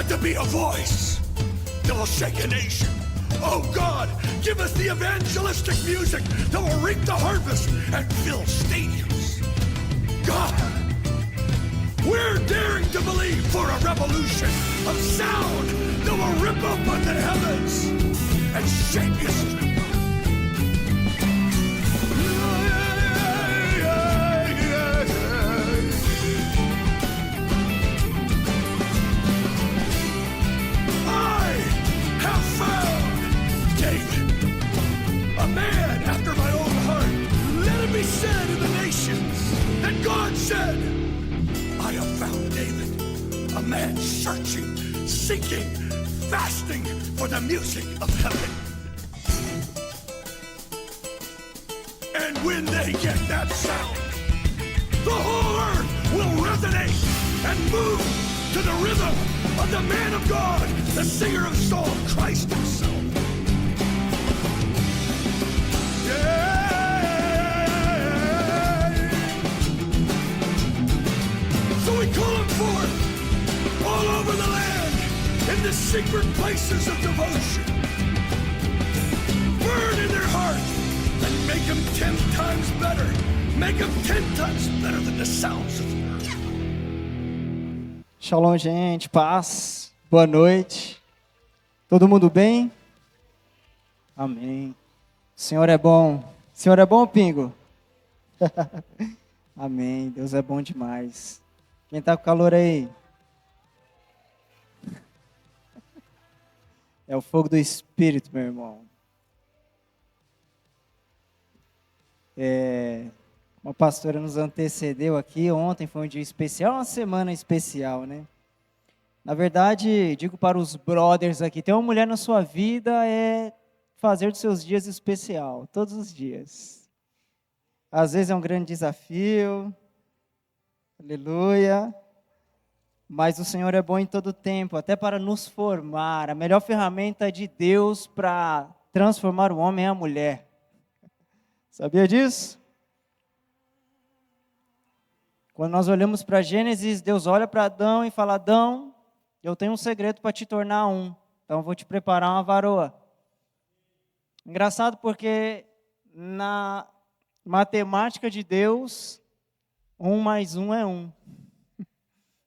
but to be a voice that will shake a nation. Oh God, give us the evangelistic music that will reap the harvest and fill stadiums. God, we're daring to believe for a revolution of sound that will rip open the heavens and shake history. Said in the nations that God said, I have found David, a man searching, seeking, fasting for the music of heaven. And when they get that sound, the whole earth will resonate and move to the rhythm of the man of God, the singer of song, Christ himself. Yeah. We call them forth all over the land in the secret places of devotion. Burn in their heart and make them 10 times better. Make them 10 times better than the sounds of the earth. Shalom, gente. Paz. Boa noite. Todo mundo bem? Amém. O Senhor é bom. O Senhor é bom, Pingo? Amém. Deus é bom demais. Quem tá com calor aí? É o fogo do Espírito, meu irmão. Uma pastora nos antecedeu aqui. Ontem foi um dia especial, uma semana especial, né? Na verdade, digo para os brothers aqui, ter uma mulher na sua vida é fazer dos seus dias especial, todos os dias. Às vezes é um grande desafio. Aleluia. Mas o Senhor é bom em todo tempo, até para nos formar. A melhor ferramenta de Deus para transformar o homem é a mulher. Sabia disso? Quando nós olhamos para Gênesis, Deus olha para Adão e fala: Adão, eu tenho um segredo para te tornar um. Então eu vou te preparar uma varoa. Engraçado porque na matemática de Deus, 1 mais 1 é 1.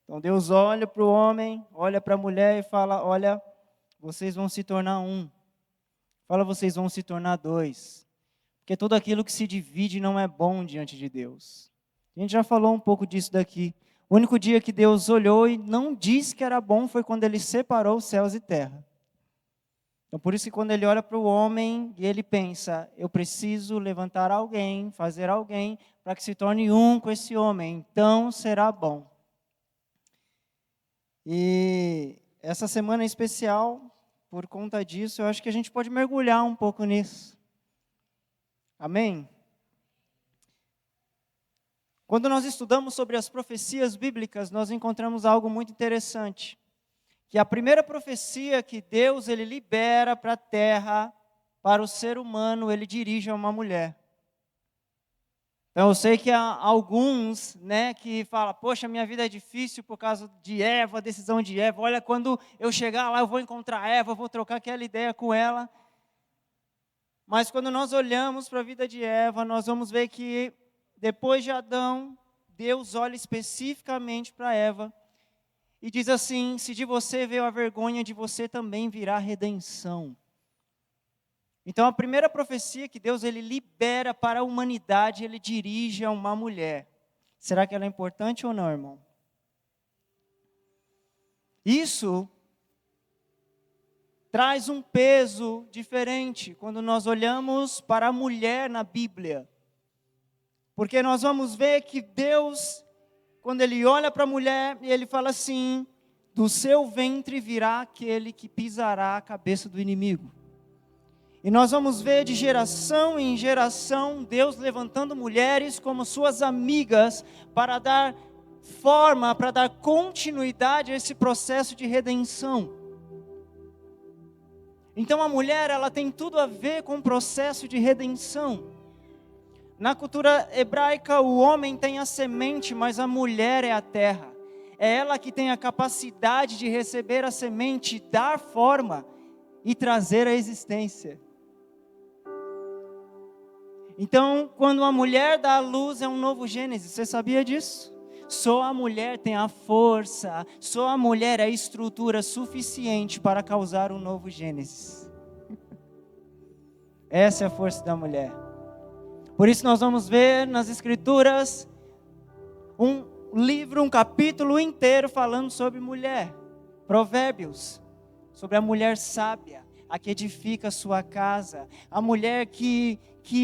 Então Deus olha para o homem, olha para a mulher e fala: olha, vocês vão se tornar um. Fala, vocês vão se tornar 2. Porque tudo aquilo que se divide não é bom diante de Deus. A gente já falou um pouco disso daqui. O único dia que Deus olhou e não disse que era bom foi quando Ele separou os céus e terra. Então por isso que quando Ele olha para o homem e Ele pensa: eu preciso levantar alguém, fazer alguém para que se torne um com esse homem, então será bom. E essa semana é especial, por conta disso, eu acho que a gente pode mergulhar um pouco nisso. Amém? Quando nós estudamos sobre as profecias bíblicas, nós encontramos algo muito interessante. Que a primeira profecia que Deus ele libera para a terra, para o ser humano, ele dirige a uma mulher. Então eu sei que há alguns, né, que falam: poxa, minha vida é difícil por causa de Eva, a decisão de Eva. Olha, quando eu chegar lá, eu vou encontrar Eva, eu vou trocar aquela ideia com ela. Mas quando nós olhamos para a vida de Eva, nós vamos ver que depois de Adão, Deus olha especificamente para Eva e diz assim: se de você veio a vergonha, de você também virá a redenção. Então a primeira profecia que Deus ele libera para a humanidade, ele dirige a uma mulher. Será que ela é importante ou não, irmão? Isso traz um peso diferente quando nós olhamos para a mulher na Bíblia. Porque nós vamos ver que Deus, quando Ele olha para a mulher, Ele fala assim: do seu ventre virá aquele que pisará a cabeça do inimigo. E nós vamos ver de geração em geração, Deus levantando mulheres como suas amigas, para dar forma, para dar continuidade a esse processo de redenção. Então a mulher, ela tem tudo a ver com o processo de redenção. Na cultura hebraica, o homem tem a semente, mas a mulher é a terra. é ela que tem a capacidade de receber a semente, dar forma e trazer a existência. Então, quando uma mulher dá à luz, é um novo Gênesis. Você sabia disso? Só a mulher tem a força, só a mulher é a estrutura suficiente para causar um novo Gênesis. Essa é a força da mulher. Por isso nós vamos ver nas Escrituras um livro, um capítulo inteiro falando sobre mulher. Provérbios, sobre a mulher sábia, a que edifica a sua casa, a mulher que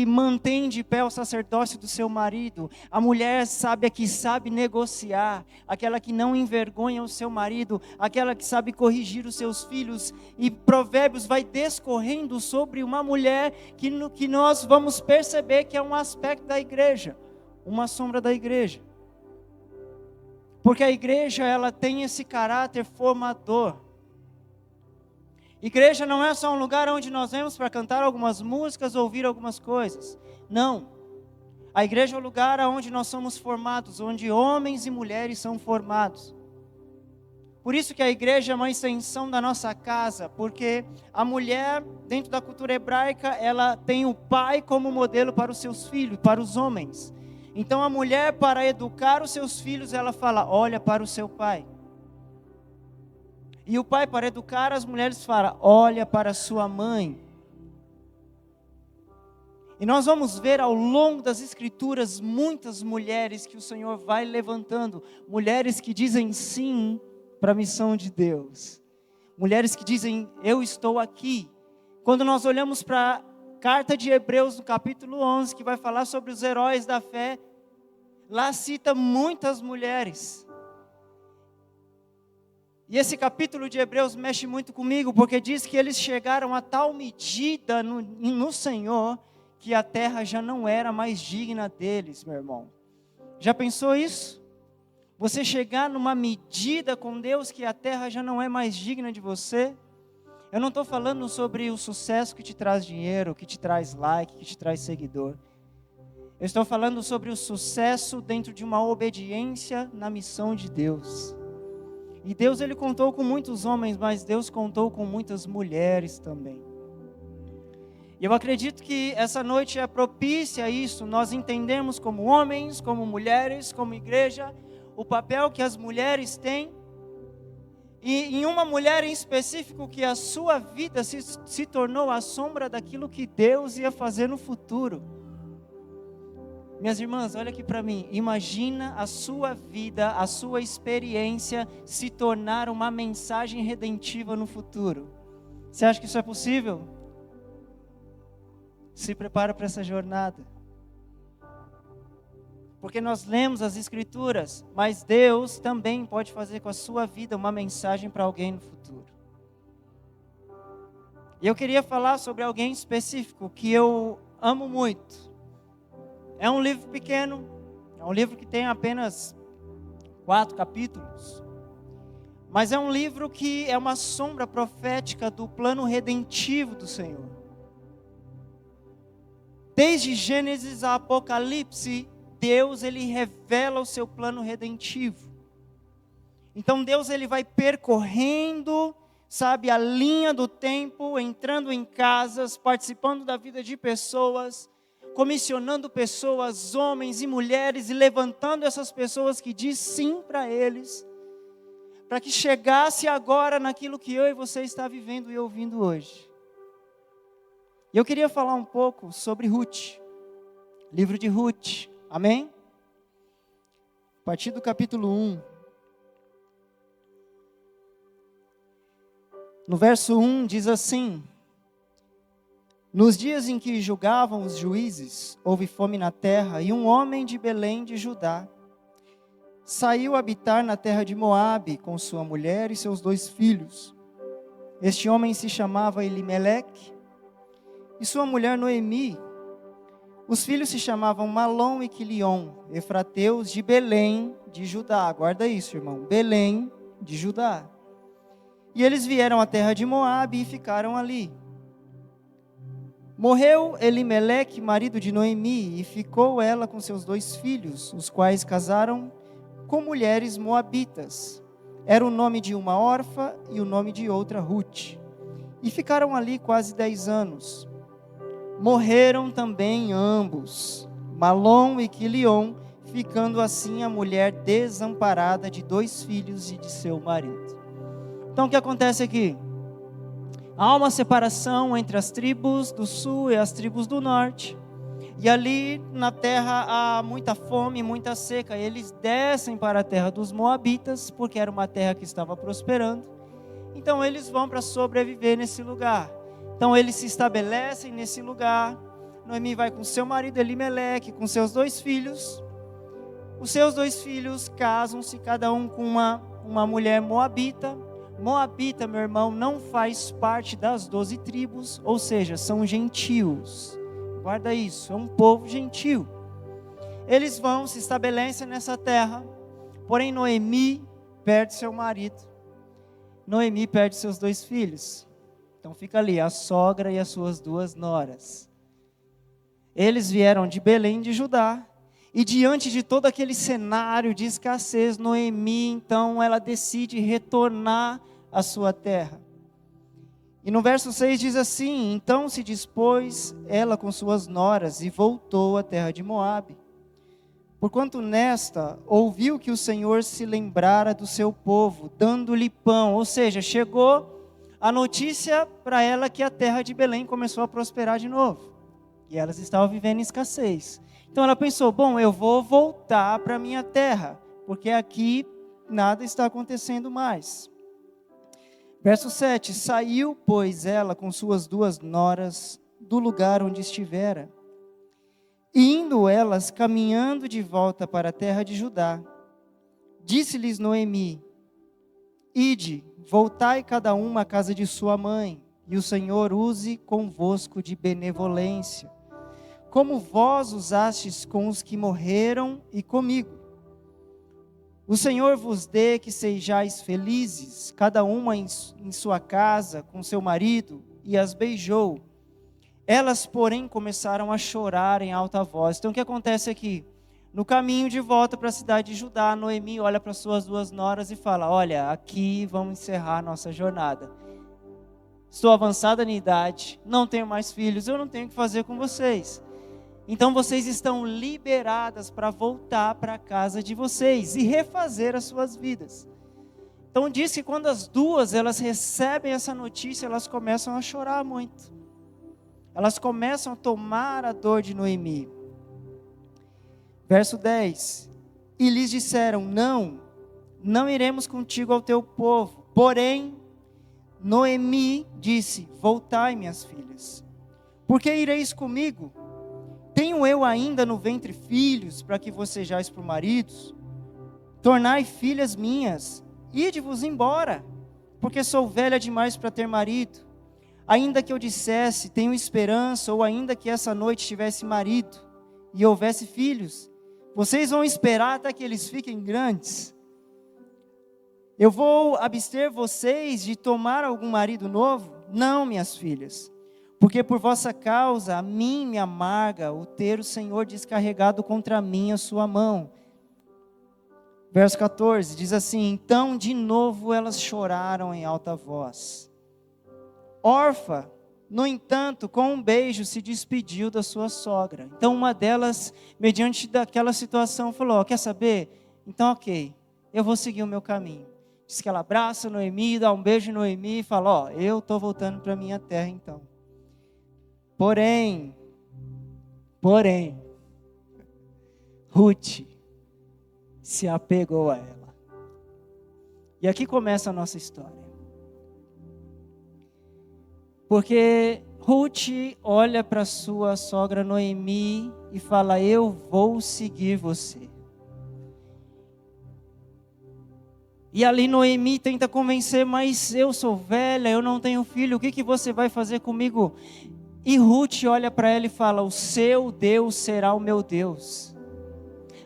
mantém de pé o sacerdócio do seu marido, a mulher sábia que sabe negociar, aquela que não envergonha o seu marido, aquela que sabe corrigir os seus filhos. E Provérbios vai descorrendo sobre uma mulher que nós vamos perceber que é um aspecto da igreja, uma sombra da igreja. Porque a igreja, ela tem esse caráter formador. Igreja não é só um lugar onde nós vamos para cantar algumas músicas, ouvir algumas coisas. Não. A igreja é o lugar onde nós somos formados, onde homens e mulheres são formados. Por isso que a igreja é uma extensão da nossa casa, porque a mulher, dentro da cultura hebraica, ela tem o pai como modelo para os seus filhos, para os homens. Então a mulher, para educar os seus filhos, ela fala, olha para o seu pai. E o pai, para educar as mulheres, fala, olha para sua mãe. E nós vamos ver ao longo das Escrituras muitas mulheres que o Senhor vai levantando. Mulheres que dizem sim para a missão de Deus. Mulheres que dizem, eu estou aqui. Quando nós olhamos para a carta de Hebreus, no capítulo 11, que vai falar sobre os heróis da fé, lá cita muitas mulheres. E esse capítulo de Hebreus mexe muito comigo, porque diz que eles chegaram a tal medida no Senhor, que a terra já não era mais digna deles, meu irmão. Já pensou isso? Você chegar numa medida com Deus que a terra já não é mais digna de você? Eu não estou falando sobre o sucesso que te traz dinheiro, que te traz like, que te traz seguidor. Eu estou falando sobre o sucesso dentro de uma obediência na missão de Deus. E Deus, Ele contou com muitos homens, mas Deus contou com muitas mulheres também. E eu acredito que essa noite é propícia a isso. Nós entendemos como homens, como mulheres, como igreja, o papel que as mulheres têm. E em uma mulher em específico, que a sua vida se tornou a sombra daquilo que Deus ia fazer no futuro. Minhas irmãs, olha aqui para mim. Imagina a sua vida, a sua experiência se tornar uma mensagem redentiva no futuro. Você acha que isso é possível? Se prepara para essa jornada. Porque nós lemos as Escrituras, mas Deus também pode fazer com a sua vida uma mensagem para alguém no futuro. E eu queria falar sobre alguém específico que eu amo muito. É um livro pequeno, é um livro que tem apenas 4 capítulos. Mas é um livro que é uma sombra profética do plano redentivo do Senhor. Desde Gênesis a Apocalipse, Deus, Ele revela o seu plano redentivo. Então Deus, Ele vai percorrendo, sabe, a linha do tempo, entrando em casas, participando da vida de pessoas, comissionando pessoas, homens e mulheres, e levantando essas pessoas que diz sim para eles, para que chegasse agora naquilo que eu e você está vivendo e ouvindo hoje. E eu queria falar um pouco sobre Ruth, livro de Ruth, amém? A partir do capítulo 1. No verso 1 diz assim: nos dias em que julgavam os juízes, houve fome na terra, e um homem de Belém de Judá saiu habitar na terra de Moabe com sua mulher e seus 2 filhos. Este homem se chamava Elimeleque e sua mulher Noemi. Os filhos se chamavam Malom e Quilion, efrateus de Belém de Judá. Guarda isso, irmão. Belém de Judá. E eles vieram à terra de Moabe e ficaram ali. Morreu Elimeleque, marido de Noemi, e ficou ela com seus 2 filhos, os quais casaram com mulheres moabitas. Era o nome de uma órfã e o nome de outra Ruth. E ficaram ali quase 10 anos. Morreram também ambos, Malom e Quilion, ficando assim a mulher desamparada de 2 filhos e de seu marido. Então o que acontece aqui? Há uma separação entre as tribos do sul e as tribos do norte. E ali na terra há muita fome, muita seca. Eles descem para a terra dos moabitas, porque era uma terra que estava prosperando. Então eles vão para sobreviver nesse lugar. Então eles se estabelecem nesse lugar. Noemi vai com seu marido Elimeleque, com seus 2 filhos. Os seus 2 filhos casam-se, cada um com uma mulher moabita. Moabita, meu irmão, não faz parte das 12 tribos, ou seja, são gentios. Guarda isso, é um povo gentil. Eles vão, se estabelecem nessa terra, porém Noemi perde seu marido. Noemi perde seus 2 filhos. Então fica ali a sogra e as suas 2 noras. Eles vieram de Belém de Judá. E diante de todo aquele cenário de escassez, Noemi, então, ela decide retornar à sua terra. E no verso 6 diz assim: então se dispôs ela com suas noras e voltou à terra de Moabe. Porquanto nesta ouviu que o Senhor se lembrara do seu povo, dando-lhe pão. Ou seja, chegou a notícia para ela que a terra de Belém começou a prosperar de novo. E elas estavam vivendo em escassez. Então ela pensou, bom, eu vou voltar para a minha terra, porque aqui nada está acontecendo mais. Verso 7, saiu, pois, ela com suas 2 noras do lugar onde estivera. E indo elas caminhando de volta para a terra de Judá, disse-lhes Noemi, ide, voltai cada uma à casa de sua mãe, e o Senhor use convosco de benevolência, como vós usastes com os que morreram e comigo. O Senhor vos dê que sejais felizes, cada uma em sua casa, com seu marido, e as beijou. Elas, porém, começaram a chorar em alta voz. Então, o que acontece aqui? No caminho de volta para a cidade de Judá, Noemi olha para suas 2 noras e fala, olha, aqui vamos encerrar a nossa jornada. Estou avançada na idade, não tenho mais filhos, eu não tenho o que fazer com vocês. Então vocês estão liberadas para voltar para a casa de vocês e refazer as suas vidas. Então diz que quando as 2 elas recebem essa notícia, elas começam a chorar muito. Elas começam a tomar a dor de Noemi. Verso 10. E lhes disseram, não iremos contigo ao teu povo. Porém, Noemi disse, voltai, minhas filhas. Por que ireis comigo? Tenho eu ainda no ventre filhos, para que vos sejais por maridos? Tornai filhas minhas, ide-vos embora, porque sou velha demais para ter marido. Ainda que eu dissesse, tenho esperança, ou ainda que essa noite tivesse marido, e houvesse filhos, vocês vão esperar até que eles fiquem grandes? Eu vou abster vocês de tomar algum marido novo? Não, minhas filhas. Porque por vossa causa, a mim me amarga o ter o Senhor descarregado contra mim a sua mão. Verso 14, diz assim, então de novo elas choraram em alta voz. Orfa, no entanto, com um beijo se despediu da sua sogra. Então uma delas, mediante daquela situação, falou, quer saber? Então ok, eu vou seguir o meu caminho. Diz que ela abraça Noemi, dá um beijo em Noemi e fala, eu estou voltando para a minha terra então. Porém, Ruth se apegou a ela. E aqui começa a nossa história. Porque Ruth olha para sua sogra Noemi e fala, eu vou seguir você. E ali Noemi tenta convencer, mas eu sou velha, eu não tenho filho, o que você vai fazer comigo? E Ruth olha para ela e fala, o seu Deus será o meu Deus.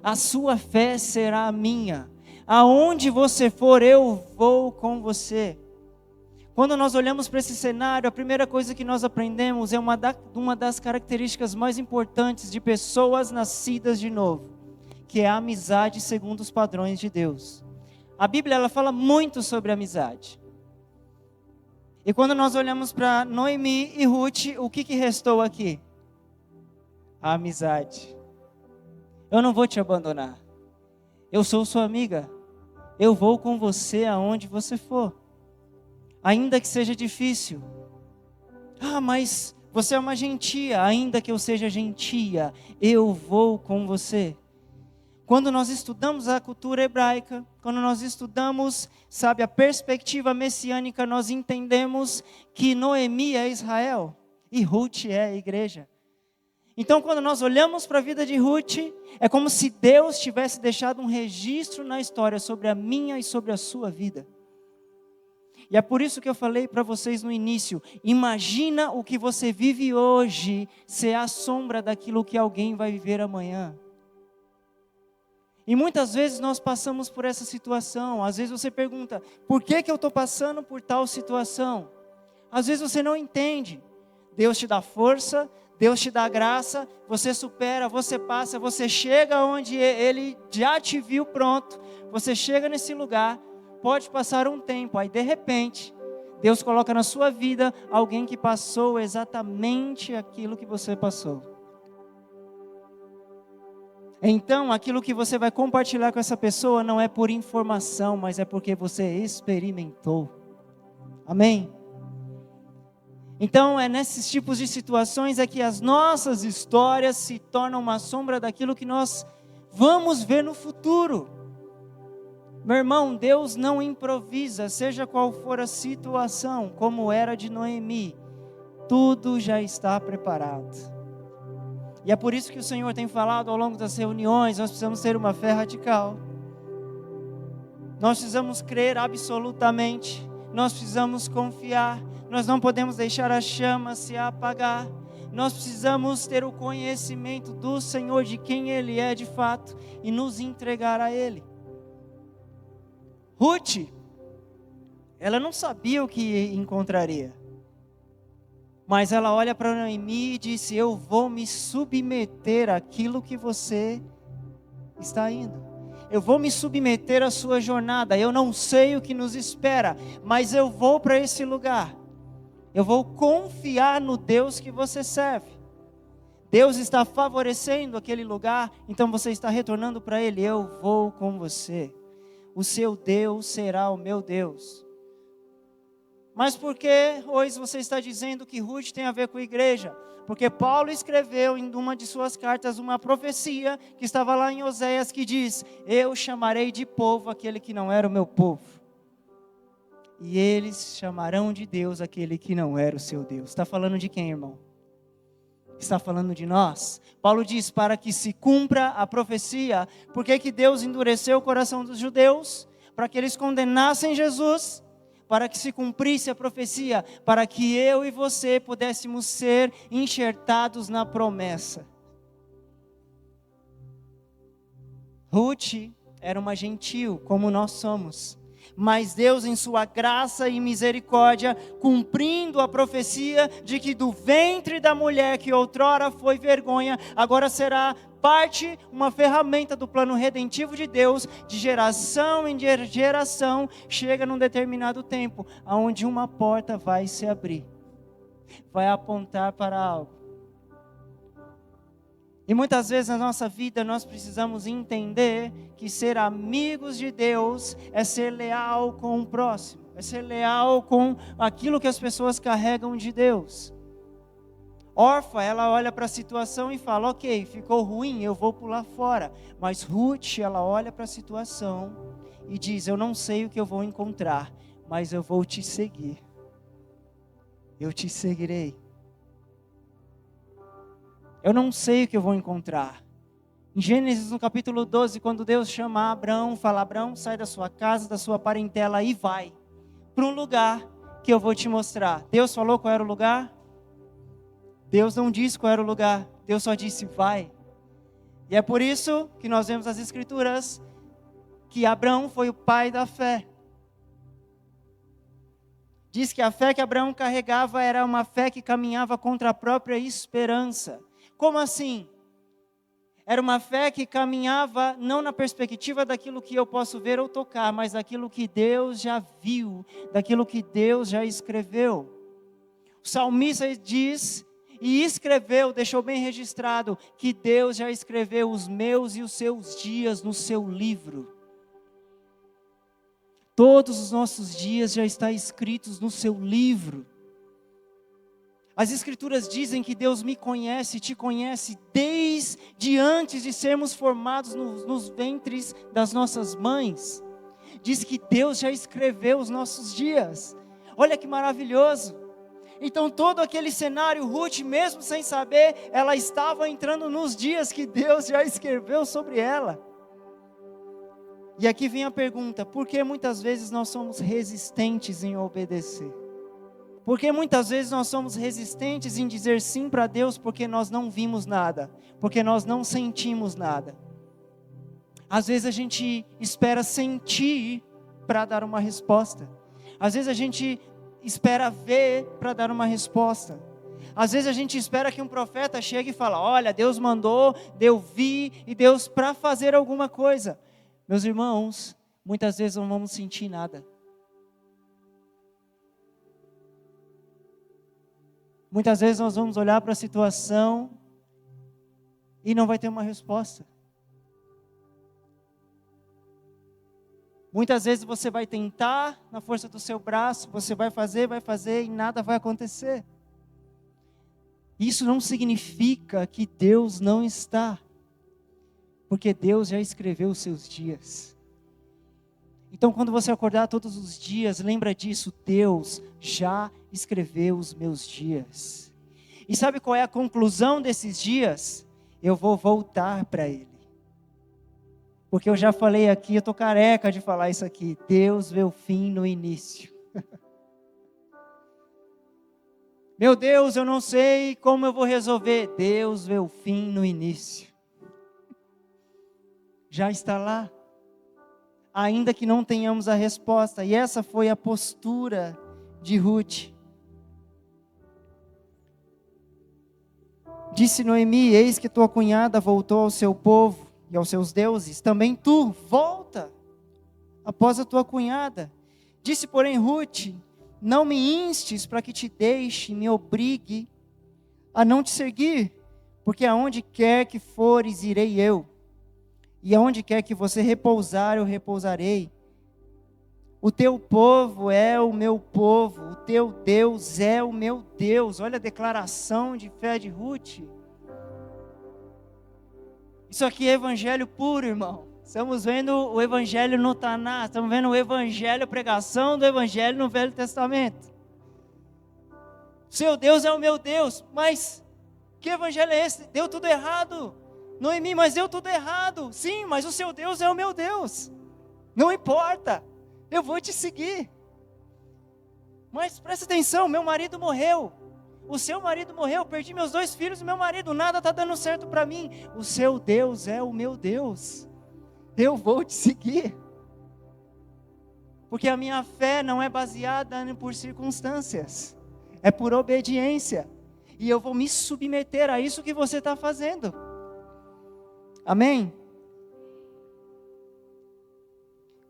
A sua fé será a minha. Aonde você for, eu vou com você. Quando nós olhamos para esse cenário, a primeira coisa que nós aprendemos é uma das características mais importantes de pessoas nascidas de novo. que é a amizade segundo os padrões de Deus. A Bíblia ela fala muito sobre amizade. E quando nós olhamos para Noemi e Ruth, o que restou aqui? A amizade. Eu não vou te abandonar. Eu sou sua amiga. Eu vou com você aonde você for. Ainda que seja difícil. Ah, mas você é uma gentia. Ainda que eu seja gentia, eu vou com você. Quando nós estudamos a cultura hebraica, quando nós estudamos, sabe, a perspectiva messiânica, nós entendemos que Noemi é Israel e Ruth é a igreja. Então, quando nós olhamos para a vida de Ruth, é como se Deus tivesse deixado um registro na história sobre a minha e sobre a sua vida. E é por isso que eu falei para vocês no início, imagina o que você vive hoje ser a sombra daquilo que alguém vai viver amanhã. E muitas vezes nós passamos por essa situação. Às vezes você pergunta, por que eu estou passando por tal situação? Às vezes você não entende. Deus te dá força, Deus te dá graça, você supera, você passa, você chega onde Ele já te viu pronto. Você chega nesse lugar, pode passar um tempo, aí de repente, Deus coloca na sua vida alguém que passou exatamente aquilo que você passou. Então, aquilo que você vai compartilhar com essa pessoa não é por informação, mas é porque você experimentou. Amém? Então, é nesses tipos de situações é que as nossas histórias se tornam uma sombra daquilo que nós vamos ver no futuro. Meu irmão, Deus não improvisa, seja qual for a situação, como era de Noemi. Tudo já está preparado. E é por isso que o Senhor tem falado ao longo das reuniões, nós precisamos ter uma fé radical. Nós precisamos crer absolutamente, nós precisamos confiar, nós não podemos deixar a chama se apagar. Nós precisamos ter o conhecimento do Senhor, de quem Ele é de fato, e nos entregar a Ele. Ruth, ela não sabia o que encontraria. Mas ela olha para Noemi e disse, eu vou me submeter àquilo que você está indo. Eu vou me submeter à sua jornada. Eu não sei o que nos espera, mas eu vou para esse lugar. Eu vou confiar no Deus que você serve. Deus está favorecendo aquele lugar, então você está retornando para Ele. Eu vou com você. O seu Deus será o meu Deus. Mas por que hoje você está dizendo que Ruth tem a ver com a igreja? Porque Paulo escreveu em uma de suas cartas uma profecia que estava lá em Oséias que diz, eu chamarei de povo aquele que não era o meu povo. E eles chamarão de Deus aquele que não era o seu Deus. Está falando de quem, irmão? Está falando de nós. Paulo diz, para que se cumpra a profecia. Por que Deus endureceu o coração dos judeus? Para que eles condenassem Jesus. Para que se cumprisse a profecia, para que eu e você pudéssemos ser enxertados na promessa. Ruth era uma gentil, como nós somos. Mas Deus, em sua graça e misericórdia, cumprindo a profecia de que do ventre da mulher que outrora foi vergonha, agora será parte, uma ferramenta do plano redentivo de Deus, de geração em geração, chega num determinado tempo, onde uma porta vai se abrir, vai apontar para algo. E muitas vezes na nossa vida nós precisamos entender que ser amigos de Deus é ser leal com o próximo, é ser leal com aquilo que as pessoas carregam de Deus. Orfa, ela olha para a situação e fala, ok, ficou ruim, eu vou pular fora. Mas Ruth, ela olha para a situação e diz, eu não sei o que eu vou encontrar, mas eu vou te seguir. Eu te seguirei. Eu não sei o que eu vou encontrar. Em Gênesis, no capítulo 12, quando Deus chama Abraão, fala, Abraão, sai da sua casa, da sua parentela e vai para um lugar que eu vou te mostrar. Deus falou qual era o lugar? Deus não disse qual era o lugar, Deus só disse vai. E é por isso que nós vemos nas Escrituras que Abraão foi o pai da fé. Diz que a fé que Abraão carregava era uma fé que caminhava contra a própria esperança. Como assim? Era uma fé que caminhava não na perspectiva daquilo que eu posso ver ou tocar, mas daquilo que Deus já viu, daquilo que Deus já escreveu. O salmista diz e escreveu, deixou bem registrado, que Deus já escreveu os meus e os seus dias no seu livro. Todos os nossos dias já estão escritos no seu livro. As Escrituras dizem que Deus me conhece, te conhece desde antes de sermos formados nos ventres das nossas mães. Diz que Deus já escreveu os nossos dias. Olha que maravilhoso. Então todo aquele cenário, Ruth, mesmo sem saber, ela estava entrando nos dias que Deus já escreveu sobre ela. E aqui vem a pergunta: por que muitas vezes nós somos resistentes em obedecer? Porque muitas vezes nós somos resistentes em dizer sim para Deus porque nós não vimos nada, porque nós não sentimos nada. Às vezes a gente espera sentir para dar uma resposta. Às vezes a gente espera ver para dar uma resposta. Às vezes a gente espera que um profeta chegue e fale: olha, Deus mandou, eu vi, e Deus para fazer alguma coisa. Meus irmãos, muitas vezes não vamos sentir nada. Muitas vezes nós vamos olhar para a situação e não vai ter uma resposta. Muitas vezes você vai tentar, na força do seu braço, você vai fazer e nada vai acontecer. Isso não significa que Deus não está, porque Deus já escreveu os seus dias. Então, quando você acordar todos os dias, lembra disso: Deus já escreveu os meus dias. E sabe qual é a conclusão desses dias? Eu vou voltar para Ele. Porque eu já falei aqui, eu estou careca de falar isso aqui: Deus vê o fim no início. Meu Deus, eu não sei como eu vou resolver. Deus vê o fim no início. Já está lá. Ainda que não tenhamos a resposta. E essa foi a postura de Ruth. Disse Noemi: eis que tua cunhada voltou ao seu povo e aos seus deuses. Também tu, volta após a tua cunhada. Disse, porém, Ruth: não me instes para que te deixe, me obrigue a não te seguir, porque aonde quer que fores, irei eu. E aonde quer que você repousar, eu repousarei. O teu povo é o meu povo, o teu Deus é o meu Deus. Olha a declaração de fé de Ruth. Isso aqui é evangelho puro, irmão. Estamos vendo o evangelho no Taná, estamos vendo o evangelho, a pregação do evangelho no Velho Testamento. Seu Deus é o meu Deus, mas que evangelho é esse? Deu tudo errado. Noemi, mas deu tudo errado. Sim, mas o seu Deus é o meu Deus. Não importa, eu vou te seguir. Mas presta atenção, meu marido morreu. O seu marido morreu, perdi meus 2 filhos e meu marido, nada está dando certo para mim. O seu Deus é o meu Deus. Eu vou te seguir. Porque a minha fé não é baseada por circunstâncias, é por obediência. E eu vou me submeter a isso que você está fazendo. Amém?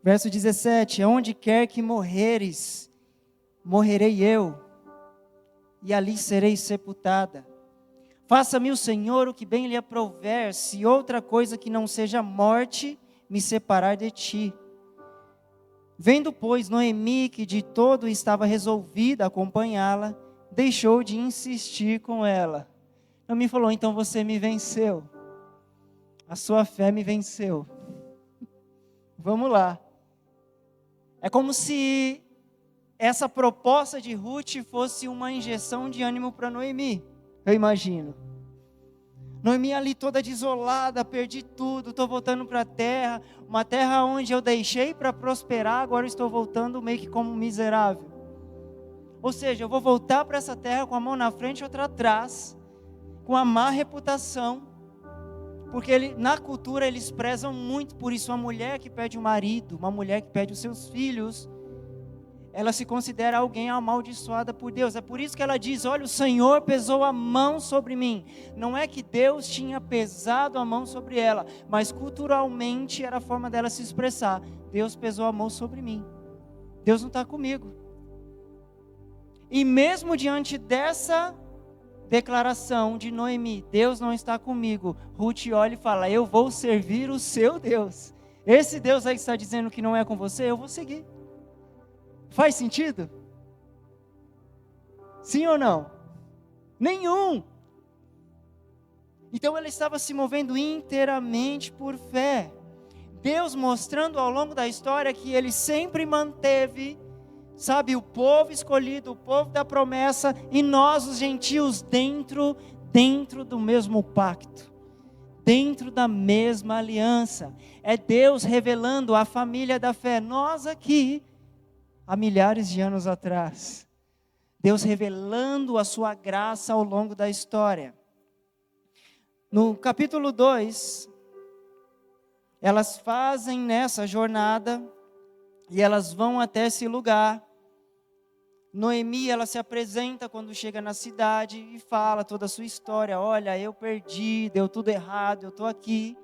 Verso 17: aonde quer que morreres, morrerei eu, e ali serei sepultada. Faça-me o Senhor o que bem lhe aprouver, se outra coisa que não seja morte me separar de ti. Vendo, pois, Noemi que de todo estava resolvida a acompanhá-la, deixou de insistir com ela. Noemi falou: então você me venceu. A sua fé me venceu. Vamos lá. É como se essa proposta de Ruth fosse uma injeção de ânimo para Noemi. Eu imagino. Noemi ali toda desolada, perdi tudo, estou voltando para a terra. Uma terra onde eu deixei para prosperar, agora estou voltando meio que como um miserável. Ou seja, eu vou voltar para essa terra com a mão na frente e outra atrás, com a má reputação. Porque na cultura eles prezam muito por isso. Uma mulher que perde o marido, uma mulher que perde os seus filhos, ela se considera alguém amaldiçoada por Deus. É por isso que ela diz: olha, o Senhor pesou a mão sobre mim. Não é que Deus tinha pesado a mão sobre ela, mas culturalmente era a forma dela se expressar: Deus pesou a mão sobre mim. Deus não está comigo. E mesmo diante dessa declaração de Noemi, Deus não está comigo, Ruth olha e fala: eu vou servir o seu Deus. Esse Deus aí que está dizendo que não é com você, eu vou seguir. Faz sentido? Sim ou não? Nenhum. Então ela estava se movendo inteiramente por fé. Deus mostrando ao longo da história que Ele sempre manteve, sabe, o povo escolhido, o povo da promessa, e nós, os gentios, dentro do mesmo pacto, dentro da mesma aliança. É Deus revelando a família da fé. Nós aqui, há milhares de anos atrás, Deus revelando a sua graça ao longo da história. No capítulo 2, elas fazem nessa jornada e elas vão até esse lugar. Noemi, ela se apresenta quando chega na cidade e fala toda a sua história. Olha, eu perdi, deu tudo errado, eu estou aqui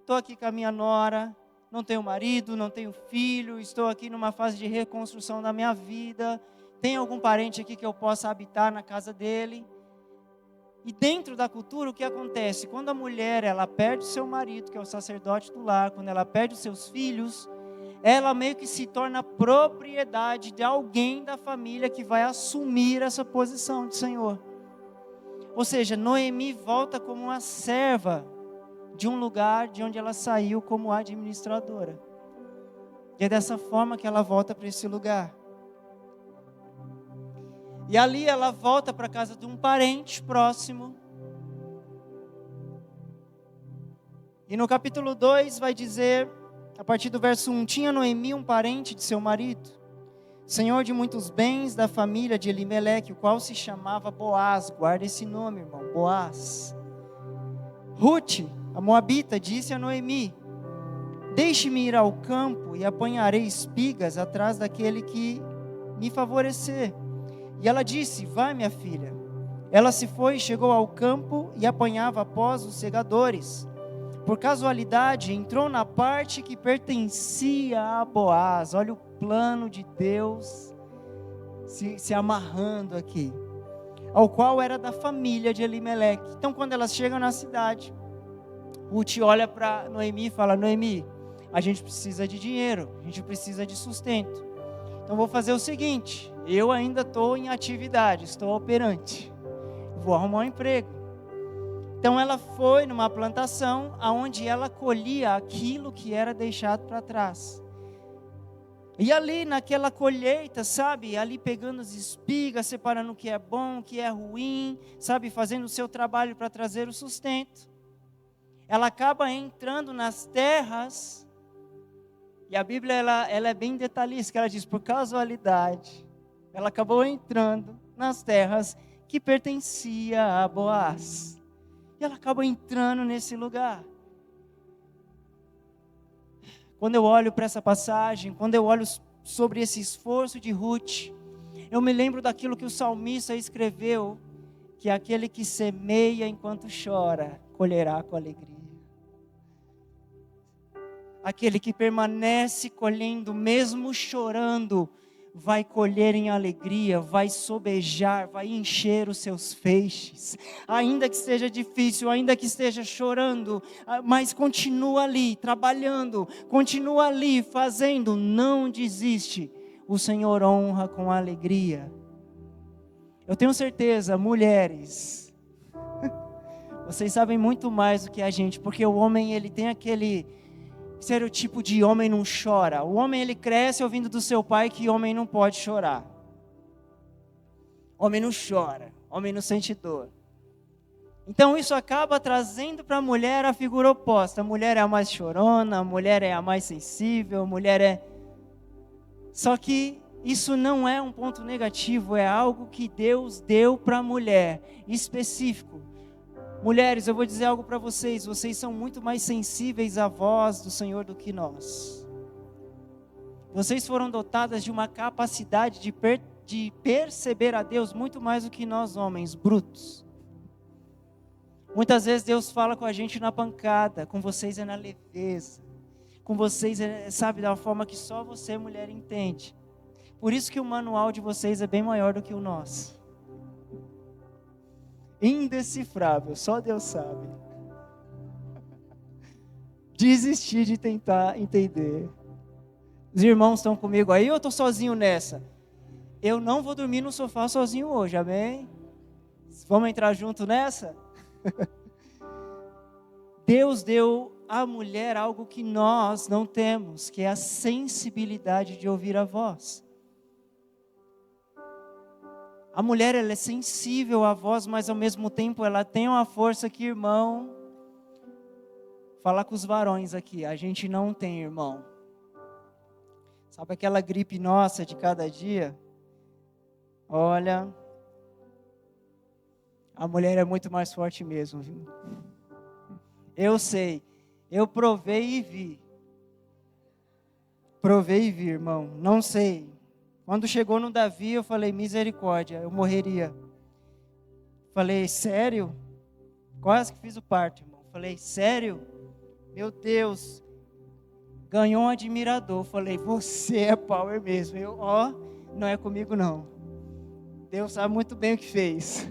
com a minha nora, não tenho marido, não tenho filho, estou aqui numa fase de reconstrução da minha vida. Tem algum parente aqui que eu possa habitar na casa dele? E dentro da cultura, o que acontece? Quando a mulher, ela perde o seu marido, que é o sacerdote do lar, quando ela perde os seus filhos, ela meio que se torna propriedade de alguém da família que vai assumir essa posição de senhor. Ou seja, Noemi volta como uma serva de um lugar de onde ela saiu como administradora. E é dessa forma que ela volta para esse lugar. E ali ela volta para a casa de um parente próximo. E no capítulo 2 vai dizer, a partir do verso 1, tinha Noemi um parente de seu marido, senhor de muitos bens da família de Elimeleque, o qual se chamava Boaz. Guarda esse nome, irmão, Boaz. Ruth, a moabita, disse a Noemi: deixe-me ir ao campo e apanharei espigas atrás daquele que me favorecer. E ela disse: vai, minha filha. Ela se foi e chegou ao campo e apanhava após os segadores. Por casualidade, entrou na parte que pertencia a Boaz. Olha o plano de Deus se amarrando aqui. Ao qual era da família de Elimeleque. Então, quando elas chegam na cidade, Ruth olha para Noemi e fala: Noemi, a gente precisa de dinheiro, a gente precisa de sustento. Então, vou fazer o seguinte: eu ainda estou em atividade, estou operante, vou arrumar um emprego. Então ela foi numa plantação onde ela colhia aquilo que era deixado para trás. E ali naquela colheita, sabe, ali pegando as espigas, separando o que é bom, o que é ruim, sabe, fazendo o seu trabalho para trazer o sustento. Ela acaba entrando nas terras, e a Bíblia ela é bem detalhista, que ela diz, por casualidade, ela acabou entrando nas terras que pertencia a Boaz. E ela acaba entrando nesse lugar. Quando eu olho para essa passagem, quando eu olho sobre esse esforço de Ruth, eu me lembro daquilo que o salmista escreveu, que aquele que semeia enquanto chora, colherá com alegria. Aquele que permanece colhendo, mesmo chorando, vai colher em alegria, vai sobejar, vai encher os seus feixes. Ainda que seja difícil, ainda que esteja chorando, mas continua ali, trabalhando, continua ali, fazendo, não desiste. O Senhor honra com alegria. Eu tenho certeza, mulheres, vocês sabem muito mais do que a gente, porque o homem, ele tem aquele estereotipo de homem não chora. O homem, ele cresce ouvindo do seu pai que homem não pode chorar. Homem não chora, homem não sente dor. Então isso acaba trazendo para a mulher a figura oposta. A mulher é a mais chorona, a mulher é a mais sensível, a mulher é... Só que isso não é um ponto negativo, é algo que Deus deu para a mulher, específico. Mulheres, eu vou dizer algo para vocês, vocês são muito mais sensíveis à voz do Senhor do que nós. Vocês foram dotadas de uma capacidade de perceber a Deus muito mais do que nós homens brutos. Muitas vezes Deus fala com a gente na pancada, com vocês é na leveza. Com vocês é, sabe, da forma que só você, mulher, entende. Por isso que o manual de vocês é bem maior do que o nosso. Indecifrável, só Deus sabe. Desistir de tentar entender. Os irmãos estão comigo aí ou eu estou sozinho nessa? Eu não vou dormir no sofá sozinho hoje, amém? Vamos entrar junto nessa? Deus deu à mulher algo que nós não temos, que é a sensibilidade de ouvir a voz. A mulher, ela é sensível à voz, mas ao mesmo tempo ela tem uma força que, irmão, falar com os varões aqui, a gente não tem, irmão. Sabe aquela gripe nossa de cada dia? Olha, a mulher é muito mais forte mesmo, viu? Eu sei, eu provei e vi. Provei e vi, irmão, não sei. Quando chegou no Davi, eu falei, misericórdia, eu morreria. Falei, sério? Quase que fiz o parto, irmão. Falei, sério? Meu Deus, ganhou um admirador. Falei, você é power mesmo. Eu, não é comigo não. Deus sabe muito bem o que fez.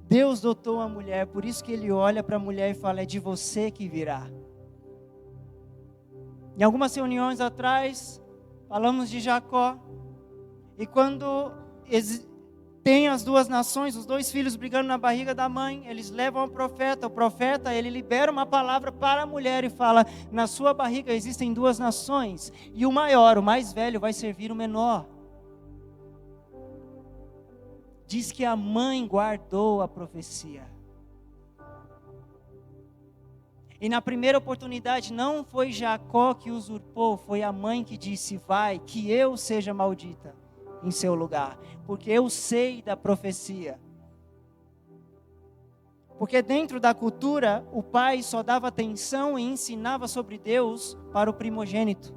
Deus dotou a mulher, por isso que Ele olha para a mulher e fala, é de você que virá. Em algumas reuniões atrás, falamos de Jacó. E quando tem as duas nações, os dois filhos brigando na barriga da mãe, eles levam ao profeta. O profeta, ele libera uma palavra para a mulher e fala, na sua barriga existem duas nações. E o maior, o mais velho, vai servir o menor. Diz que a mãe guardou a profecia. E na primeira oportunidade não foi Jacó que usurpou, foi a mãe que disse, vai, que eu seja maldita em seu lugar, porque eu sei da profecia. Porque dentro da cultura, o pai só dava atenção e ensinava sobre Deus para o primogênito.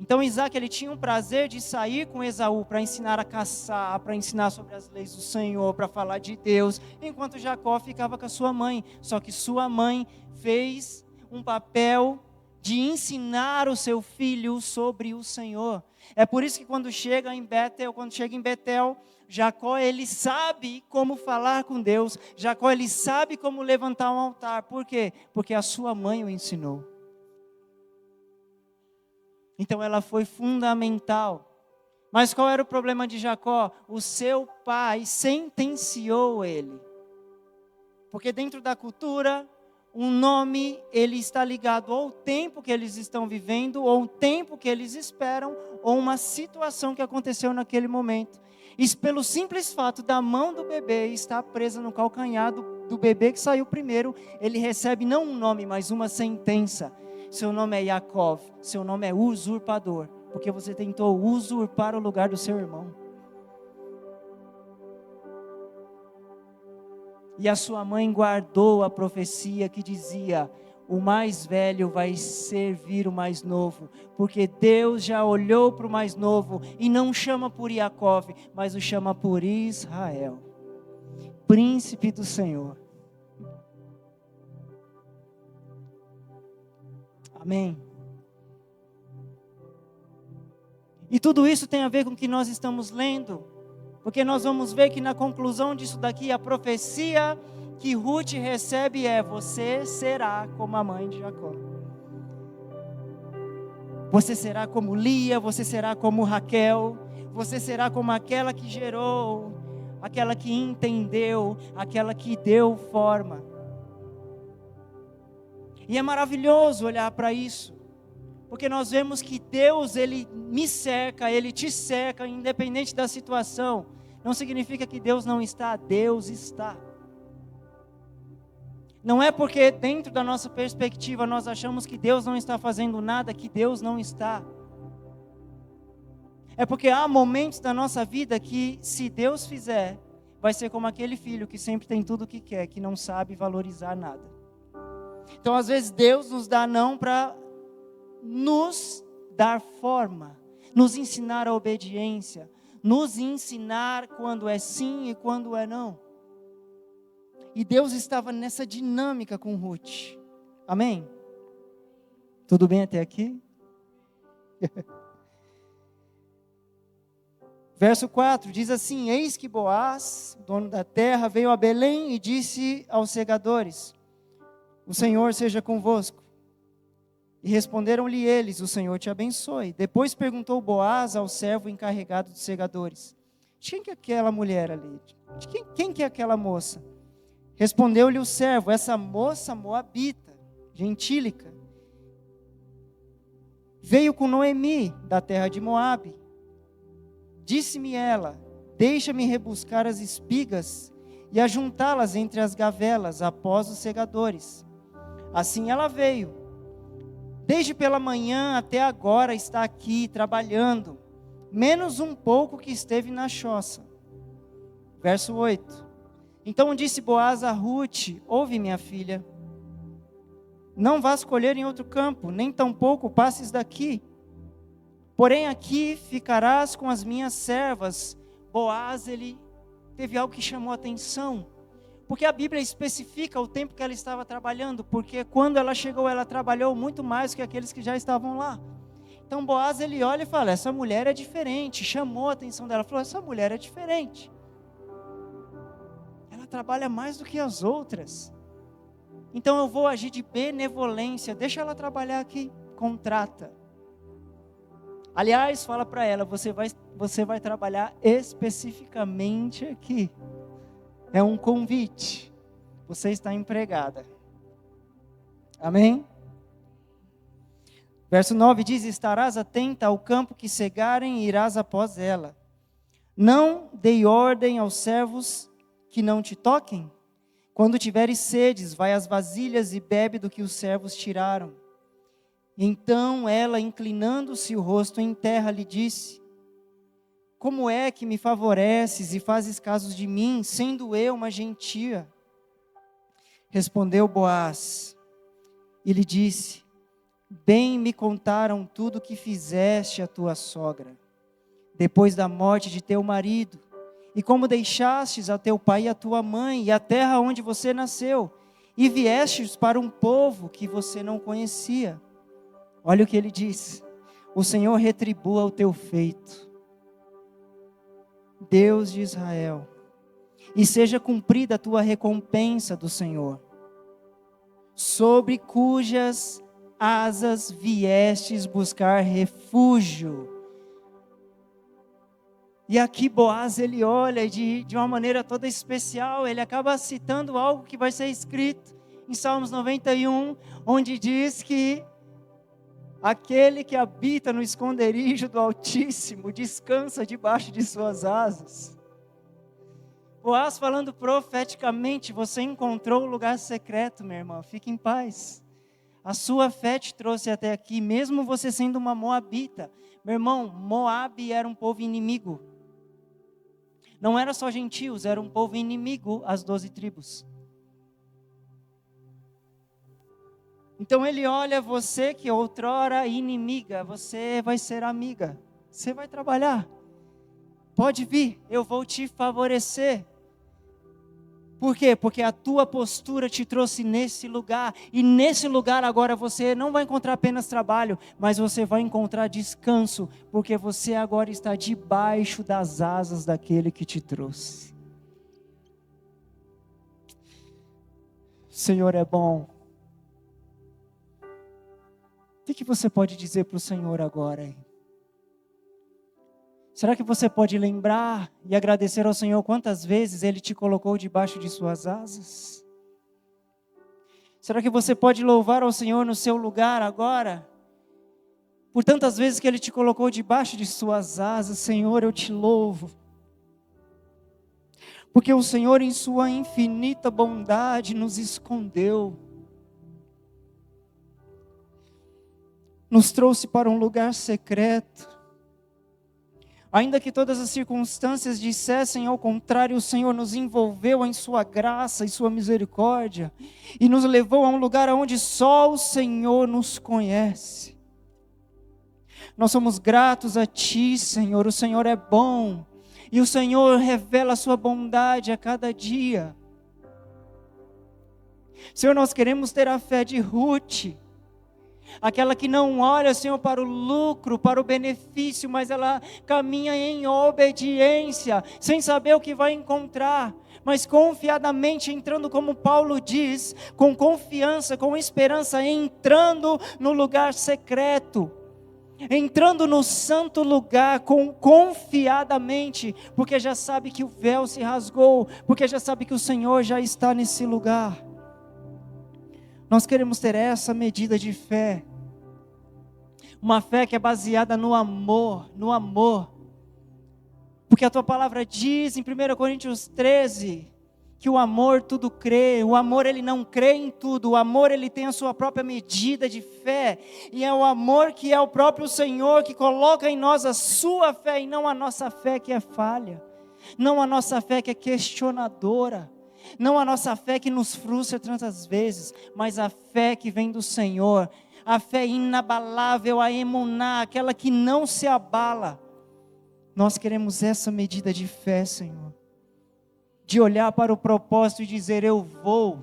Então Isaac, ele tinha um prazer de sair com Esaú para ensinar a caçar, para ensinar sobre as leis do Senhor, para falar de Deus, enquanto Jacó ficava com a sua mãe. Só que sua mãe fez um papel de ensinar o seu filho sobre o Senhor. É por isso que quando chega em Betel, Jacó, ele sabe como falar com Deus. Jacó, ele sabe como levantar um altar. Por quê? Porque a sua mãe o ensinou. Então ela foi fundamental. Mas qual era o problema de Jacó? O seu pai sentenciou ele. Porque dentro da cultura, um nome, ele está ligado ao tempo que eles estão vivendo, ou o tempo que eles esperam, ou uma situação que aconteceu naquele momento. E pelo simples fato da mão do bebê estar presa no calcanhar do bebê que saiu primeiro, ele recebe não um nome, mas uma sentença. Seu nome é Yaakov, seu nome é usurpador, porque você tentou usurpar o lugar do seu irmão. E a sua mãe guardou a profecia que dizia, o mais velho vai servir o mais novo, porque Deus já olhou para o mais novo e não chama por Yaakov, mas o chama por Israel, príncipe do Senhor. Amém. E tudo isso tem a ver com o que nós estamos lendo, porque nós vamos ver que na conclusão disso daqui, a profecia que Ruth recebe é, você será como a mãe de Jacó. Você será como Lia, você será como Raquel, você será como aquela que gerou, aquela que entendeu, aquela que deu forma. E é maravilhoso olhar para isso, porque nós vemos que Deus, Ele me cerca, Ele te cerca, independente da situação. Não significa que Deus não está, Deus está. Não é porque dentro da nossa perspectiva nós achamos que Deus não está fazendo nada, que Deus não está. É porque há momentos da nossa vida que, se Deus fizer, vai ser como aquele filho que sempre tem tudo o que quer, que não sabe valorizar nada. Então, às vezes, Deus nos dá não para nos dar forma, nos ensinar a obediência, nos ensinar quando é sim e quando é não. E Deus estava nessa dinâmica com Ruth. Amém? Tudo bem até aqui? Verso 4 diz assim: eis que Boaz, dono da terra, veio a Belém e disse aos segadores: o Senhor seja convosco. E responderam-lhe eles: o Senhor te abençoe. Depois perguntou Boaz ao servo encarregado dos segadores: de quem que é aquela mulher ali? De quem que é aquela moça? Respondeu-lhe o servo: essa moça moabita, gentílica, veio com Noemi, da terra de Moabe. Disse-me ela: deixa-me rebuscar as espigas e ajuntá-las entre as gavelas após os segadores. Assim ela veio. Desde pela manhã até agora está aqui trabalhando, menos um pouco que esteve na choça. Verso 8. Então disse Boaz a Ruth: ouve, minha filha, não vás colher em outro campo, nem tampouco passes daqui. Porém aqui ficarás com as minhas servas. Boaz, ele teve algo que chamou a atenção, porque a Bíblia especifica o tempo que ela estava trabalhando, porque quando ela chegou, ela trabalhou muito mais que aqueles que já estavam lá. Então Boaz, ele olha e fala: essa mulher é diferente, chamou a atenção dela, falou: essa mulher é diferente, ela trabalha mais do que as outras, então eu vou agir de benevolência, deixa ela trabalhar aqui, contrata. Aliás, fala para ela: você vai trabalhar especificamente aqui. É um convite. Você está empregada. Amém? Verso 9 diz: estarás atenta ao campo que cegarem e irás após ela. Não dei ordem aos servos que não te toquem? Quando tiveres sedes, vai às vasilhas e bebe do que os servos tiraram. Então ela, inclinando-se o rosto em terra, lhe disse: como é que me favoreces e fazes caso de mim, sendo eu uma gentia? Respondeu Boaz e lhe disse: bem me contaram tudo o que fizeste a tua sogra, depois da morte de teu marido, e como deixastes a teu pai e a tua mãe, e a terra onde você nasceu, e viestes para um povo que você não conhecia. Olha o que ele diz: o Senhor retribua o teu feito, Deus de Israel, e seja cumprida a tua recompensa do Senhor, sobre cujas asas viestes buscar refúgio. E aqui Boaz, ele olha de uma maneira toda especial, ele acaba citando algo que vai ser escrito em Salmos 91, onde diz que aquele que habita no esconderijo do Altíssimo descansa debaixo de suas asas. Boaz falando profeticamente: você encontrou o lugar secreto, minha irmã, fique em paz. A sua fé te trouxe até aqui, mesmo você sendo uma moabita. Meu irmão, Moabe era um povo inimigo. Não era só gentios, era um povo inimigo às 12 tribos. Então ele olha: você que outrora inimiga, você vai ser amiga, você vai trabalhar, pode vir, eu vou te favorecer. Por quê? Porque a tua postura te trouxe nesse lugar, e nesse lugar agora você não vai encontrar apenas trabalho, mas você vai encontrar descanso, porque você agora está debaixo das asas daquele que te trouxe. O Senhor é bom. O que você pode dizer para o Senhor agora, hein? Será que você pode lembrar e agradecer ao Senhor quantas vezes Ele te colocou debaixo de suas asas? Será que você pode louvar ao Senhor no seu lugar agora? Por tantas vezes que Ele te colocou debaixo de suas asas. Senhor, eu te louvo. Porque o Senhor, em sua infinita bondade, nos escondeu. Nos trouxe para um lugar secreto. Ainda que todas as circunstâncias dissessem ao contrário, o Senhor nos envolveu em sua graça e sua misericórdia, e nos levou a um lugar onde só o Senhor nos conhece. Nós somos gratos a Ti, Senhor. O Senhor é bom. E o Senhor revela a sua bondade a cada dia. Senhor, nós queremos ter a fé de Ruth. Aquela que não olha, Senhor, para o lucro, para o benefício, mas ela caminha em obediência, sem saber o que vai encontrar, mas confiadamente entrando, como Paulo diz, com confiança, com esperança, entrando no lugar secreto, entrando no santo lugar, confiadamente, porque já sabe que o véu se rasgou, porque já sabe que o Senhor já está nesse lugar. Nós queremos ter essa medida de fé, uma fé que é baseada no amor, porque a Tua palavra diz em 1 Coríntios 13, que o amor tudo crê, o amor ele não crê em tudo, o amor ele tem a sua própria medida de fé, e é o amor que é o próprio Senhor que coloca em nós a sua fé, e não a nossa fé que é falha, não a nossa fé que é questionadora, não a nossa fé que nos frustra tantas vezes, mas a fé que vem do Senhor, a fé inabalável, a emuná, aquela que não se abala. Nós queremos essa medida de fé, Senhor, de olhar para o propósito e dizer: eu vou,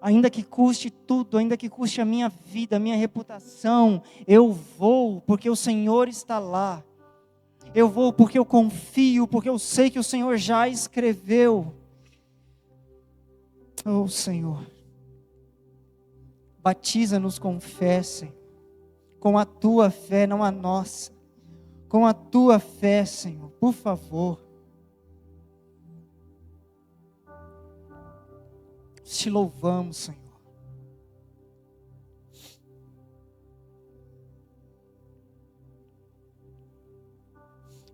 ainda que custe tudo, ainda que custe a minha vida, a minha reputação, eu vou, porque o Senhor está lá. Eu vou porque eu confio, porque eu sei que o Senhor já escreveu. Oh Senhor, batiza-nos com fé, Senhor, com a Tua fé, não a nossa, com a Tua fé, Senhor, por favor. Te louvamos, Senhor.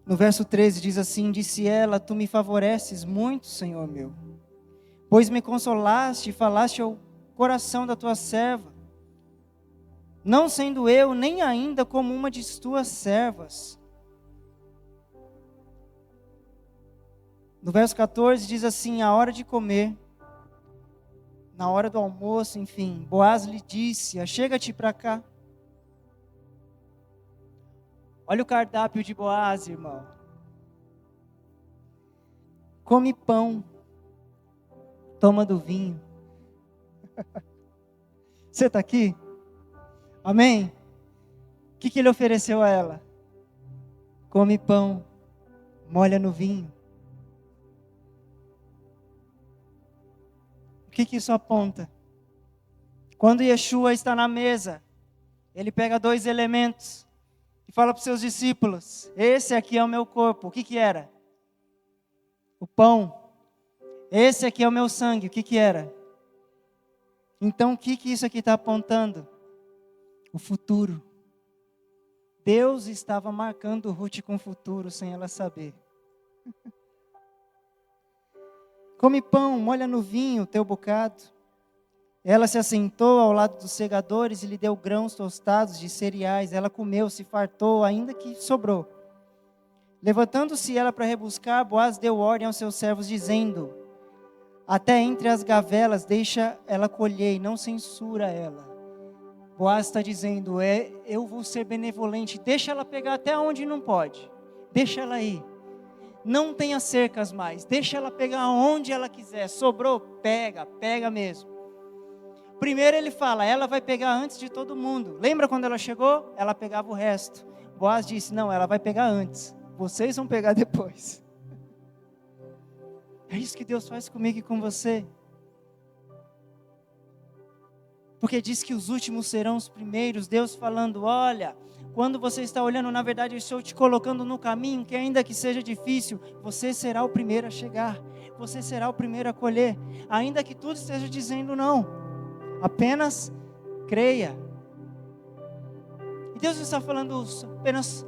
No verso 13 diz assim: disse ela: Tu me favoreces muito, Senhor meu, pois me consolaste e falaste ao coração da Tua serva, não sendo eu nem ainda como uma de Tuas servas. No verso 14 diz assim: a hora de comer, na hora do almoço, enfim, Boaz lhe disse: achega-te para cá. Olha o cardápio de Boaz, irmão. Come pão, toma do vinho. Você está aqui? Amém? O que ele ofereceu a ela? Come pão, molha no vinho. O que isso aponta? Quando Yeshua está na mesa, ele pega 2 elementos e fala para os seus discípulos: esse aqui é o meu corpo. O que era? O pão. Esse aqui é o meu sangue. O que era? Então o que isso aqui está apontando? O futuro. Deus estava marcando Ruth com o futuro sem ela saber. Come pão, molha no vinho o teu bocado. Ela se assentou ao lado dos segadores e lhe deu grãos tostados de cereais. Ela comeu, se fartou, ainda que sobrou. Levantando-se ela para rebuscar, Boaz deu ordem aos seus servos, dizendo: até entre as gavelas deixa ela colher, e não censura ela. Boaz está dizendo: eu vou ser benevolente, deixa ela pegar até onde não pode, deixa ela ir. Não tenha cercas mais, deixa ela pegar onde ela quiser. Sobrou, pega mesmo. Primeiro ele fala: ela vai pegar antes de todo mundo. Lembra quando ela chegou? Ela pegava o resto. Boaz disse: não, ela vai pegar antes, vocês vão pegar depois. É isso que Deus faz comigo e com você. Porque diz que os últimos serão os primeiros. Deus falando: olha, quando você está olhando, na verdade eu estou te colocando no caminho, que ainda que seja difícil, você será o primeiro a chegar, você será o primeiro a colher, ainda que tudo esteja dizendo não, apenas creia. E Deus não está falando apenas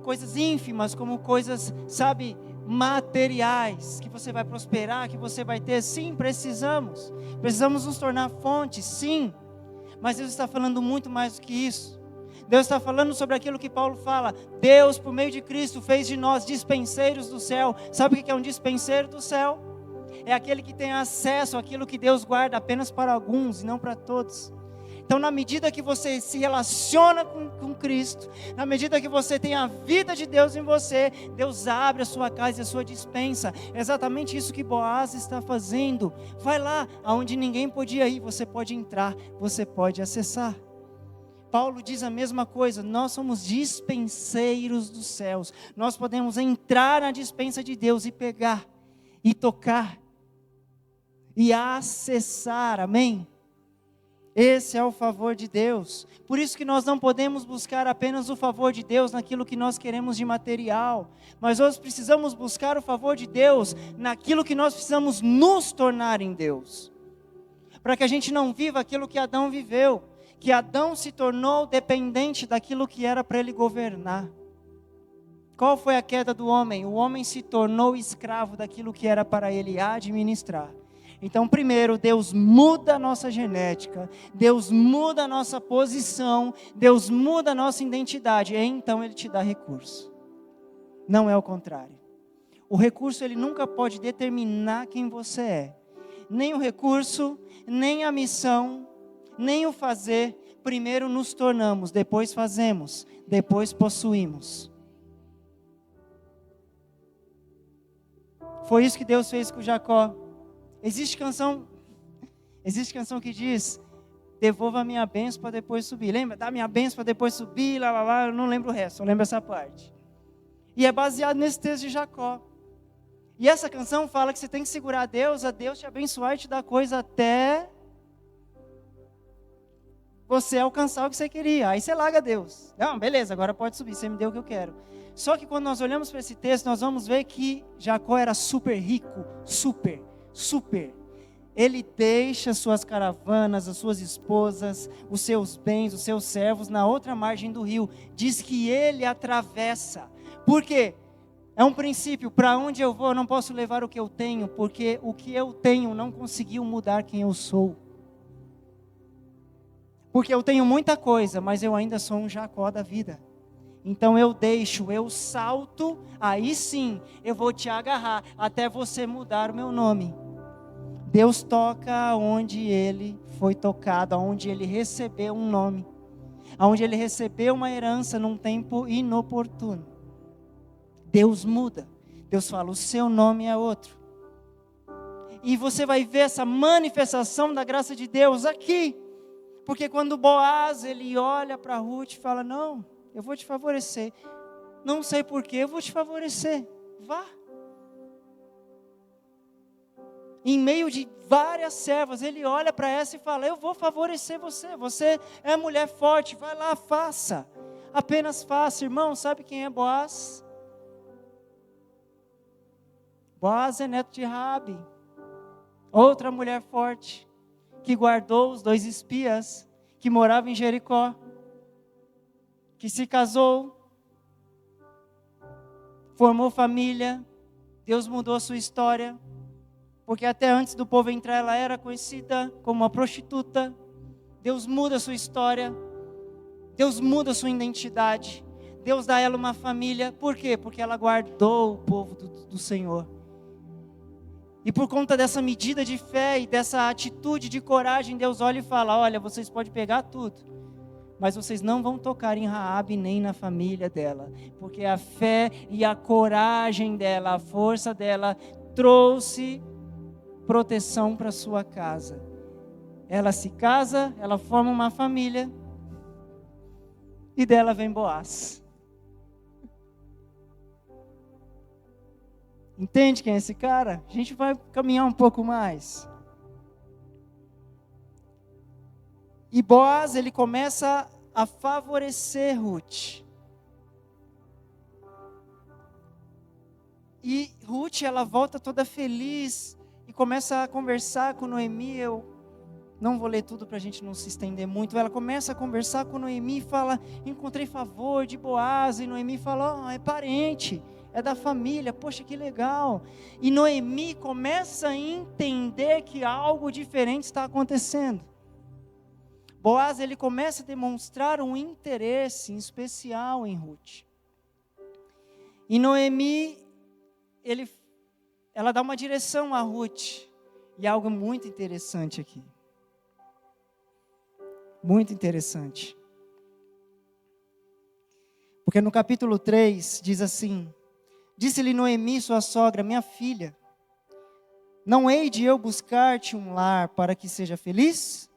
coisas ínfimas, como coisas, sabe, materiais, que você vai prosperar, que você vai ter. Sim, precisamos nos tornar fontes, sim, mas Deus está falando muito mais do que isso. Deus está falando sobre aquilo que Paulo fala: Deus, por meio de Cristo, fez de nós dispenseiros do céu. Sabe o que é um dispenseiro do céu? É aquele que tem acesso àquilo que Deus guarda apenas para alguns e não para todos. Então, na medida que você se relaciona com Cristo, na medida que você tem a vida de Deus em você, Deus abre a sua casa e a sua despensa. É exatamente isso que Boaz está fazendo. Vai lá, aonde ninguém podia ir, você pode entrar, você pode acessar. Paulo diz a mesma coisa, nós somos dispenseiros dos céus. Nós podemos entrar na despensa de Deus e pegar, e tocar, e acessar, amém? Esse é o favor de Deus. Por isso que nós não podemos buscar apenas o favor de Deus naquilo que nós queremos de material, mas nós precisamos buscar o favor de Deus naquilo que nós precisamos nos tornar em Deus. Para que a gente não viva aquilo que Adão viveu, que Adão se tornou dependente daquilo que era para ele governar. Qual foi a queda do homem? O homem se tornou escravo daquilo que era para ele administrar. Então, primeiro, Deus muda a nossa genética, Deus muda a nossa posição, Deus muda a nossa identidade, e então Ele te dá recurso. Não é o contrário. O recurso, ele nunca pode determinar quem você é. Nem o recurso, nem a missão, nem o fazer. Primeiro nos tornamos, depois fazemos, depois possuímos. Foi isso que Deus fez com Jacó. Existe canção que diz, devolva a minha bênção para depois subir. Lembra? Dá minha bênção para depois subir, lá, eu não lembro o resto, eu lembro essa parte. E é baseado nesse texto de Jacó. E essa canção fala que você tem que segurar a Deus te abençoar e te dar coisa até você alcançar o que você queria. Aí você larga Deus. Não, beleza, agora pode subir, você me deu o que eu quero. Só que quando nós olhamos para esse texto, nós vamos ver que Jacó era super rico, super. Ele deixa suas caravanas, as suas esposas, os seus bens, os seus servos na outra margem do rio. Diz que ele atravessa. Por quê? É um princípio, para onde eu vou eu não posso levar o que eu tenho, porque o que eu tenho não conseguiu mudar quem eu sou. Porque eu tenho muita coisa, mas eu ainda sou um Jacó da vida. Então eu salto, aí sim, eu vou te agarrar, até você mudar o meu nome. Deus toca onde ele foi tocado, onde ele recebeu um nome, onde ele recebeu uma herança num tempo inoportuno. Deus muda, Deus fala, o seu nome é outro. E você vai ver essa manifestação da graça de Deus aqui. Porque quando Boaz, ele olha para Ruth e fala, não, eu vou te favorecer. Não sei porquê, eu vou te favorecer. Vá. Em meio de várias servas, ele olha para essa e fala, eu vou favorecer você. Você é mulher forte, vai lá, faça. Apenas faça. Irmão, sabe quem é Boaz? Boaz é neto de Raabe. Outra mulher forte, que guardou os 2 espias, que morava em Jericó, que se casou, formou família, Deus mudou a sua história, porque até antes do povo entrar ela era conhecida como uma prostituta. Deus muda a sua história, Deus muda a sua identidade, Deus dá a ela uma família. Por quê? Porque ela guardou o povo do Senhor. E por conta dessa medida de fé e dessa atitude de coragem, Deus olha e fala, olha, vocês podem pegar tudo, mas vocês não vão tocar em Raabe nem na família dela, porque a fé e a coragem dela, a força dela, trouxe proteção para sua casa. Ela se casa, ela forma uma família, e dela vem Boaz. Entende quem é esse cara? A gente vai caminhar um pouco mais. E Boaz, ele começa a favorecer Ruth. E Ruth, ela volta toda feliz e começa a conversar com Noemi. Eu não vou ler tudo para a gente não se estender muito. Ela começa a conversar com Noemi e fala, encontrei favor de Boaz. E Noemi fala, é parente, é da família, poxa, que legal. E Noemi começa a entender que algo diferente está acontecendo. Boaz, ele começa a demonstrar um interesse especial em Ruth. E Noemi, ela dá uma direção a Ruth. E algo muito interessante aqui. Muito interessante. Porque no capítulo 3 diz assim: disse-lhe Noemi, sua sogra, minha filha, não hei de eu buscar-te um lar para que seja feliz?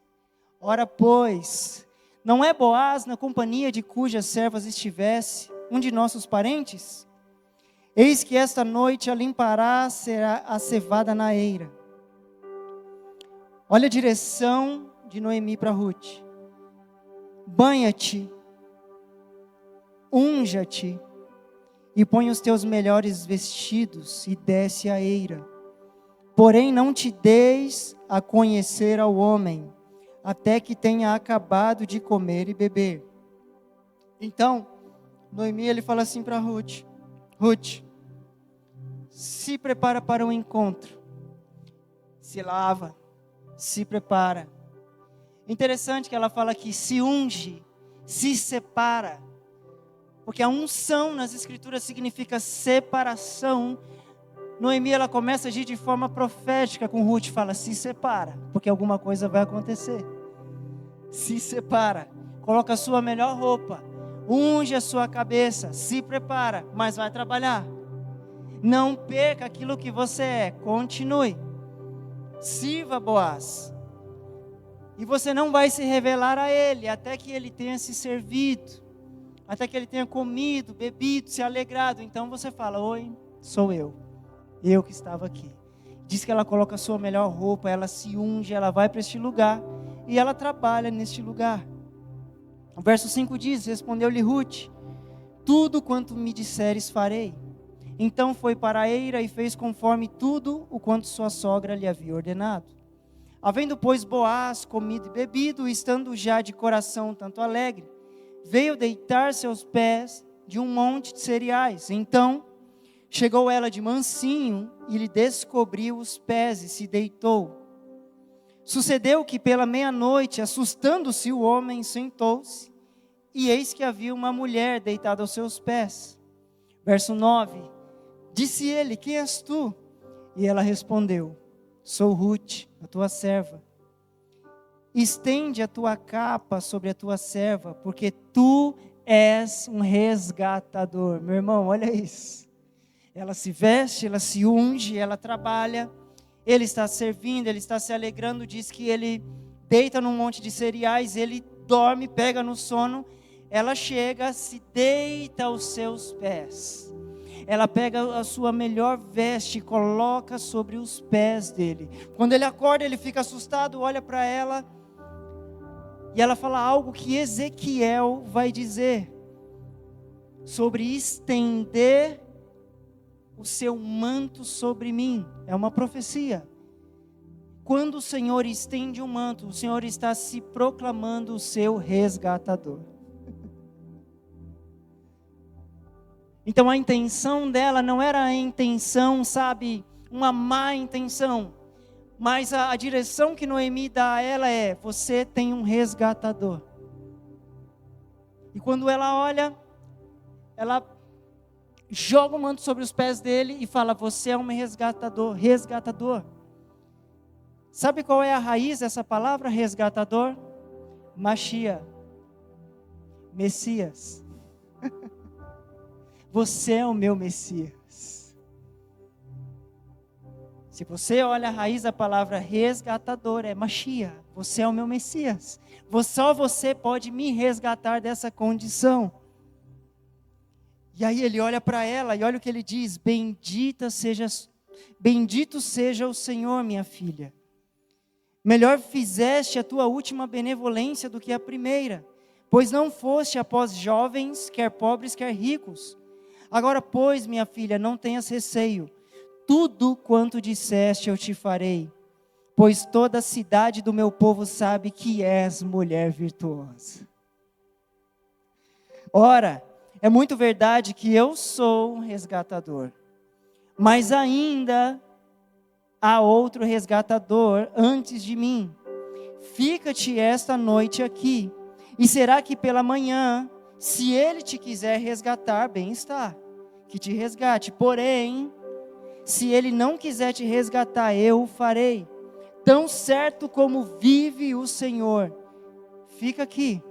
Ora, pois, não é Boaz na companhia de cujas servas estivesse um de nossos parentes? Eis que esta noite a limpará, será a cevada na eira. Olha a direção de Noemi para Ruth. Banha-te, unja-te, e põe os teus melhores vestidos, e desce a eira. Porém não te deis a conhecer ao homem, até que tenha acabado de comer e beber. Então, Noemi, ele fala assim para Ruth: Ruth, se prepara para o encontro, se lava, se prepara. Interessante que ela fala que se unge, se separa, porque a unção nas escrituras significa separação. Noemi, ela começa a agir de forma profética com Ruth, fala: se separa, porque alguma coisa vai acontecer. Se separa, coloca a sua melhor roupa, unge a sua cabeça, se prepara, mas vai trabalhar. Não perca aquilo que você é, continue. Sirva Boaz. E você não vai se revelar a ele até que ele tenha se servido, até que ele tenha comido, bebido, se alegrado. Então você fala: oi, sou eu que estava aqui. Diz que ela coloca a sua melhor roupa, ela se unge, ela vai para este lugar e ela trabalha neste lugar. O verso 5 diz: respondeu-lhe Ruth: tudo quanto me disseres farei. Então foi para a eira e fez conforme tudo o quanto sua sogra lhe havia ordenado. Havendo, pois, Boaz comido e bebido, estando já de coração tanto alegre, veio deitar-se aos pés de um monte de cereais. Então chegou ela de mansinho e lhe descobriu os pés e se deitou. Sucedeu que pela meia-noite, assustando-se o homem, sentou-se, e eis que havia uma mulher deitada aos seus pés. Verso 9, disse ele: quem és tu? E ela respondeu: sou Ruth, a tua serva. Estende a tua capa sobre a tua serva, porque tu és um resgatador. Meu irmão, olha isso. Ela se veste, ela se unge, ela trabalha. Ele está servindo, ele está se alegrando. Diz que ele deita num monte de cereais, ele dorme, pega no sono. Ela chega, se deita aos seus pés. Ela pega a sua melhor veste e coloca sobre os pés dele. Quando ele acorda, ele fica assustado, olha para ela. E ela fala algo que Ezequiel vai dizer sobre estender o seu manto sobre mim. É uma profecia. Quando o Senhor estende um manto, o Senhor está se proclamando o seu resgatador. Então a intenção dela não era a intenção, sabe, uma má intenção. Mas a direção que Noemi dá a ela é: você tem um resgatador. E quando ela olha, ela joga o manto sobre os pés dele e fala: você é um resgatador, resgatador. Sabe qual é a raiz dessa palavra resgatador? Mashiach, Messias. Você é o meu Messias. Se você olha a raiz da palavra resgatador, é Mashiach. Você é o meu Messias. Só você pode me resgatar dessa condição. E aí ele olha para ela e olha o que ele diz: bendito seja o Senhor, minha filha. Melhor fizeste a tua última benevolência do que a primeira, pois não foste após jovens, quer pobres, quer ricos. Agora, pois, minha filha, não tenhas receio. Tudo quanto disseste eu te farei, pois toda a cidade do meu povo sabe que és mulher virtuosa. Ora, é muito verdade que eu sou um resgatador, mas ainda há outro resgatador antes de mim. Fica-te esta noite aqui, e será que pela manhã, se ele te quiser resgatar, bem está, que te resgate. Porém, se ele não quiser te resgatar, eu o farei. Tão certo como vive o Senhor, fica aqui,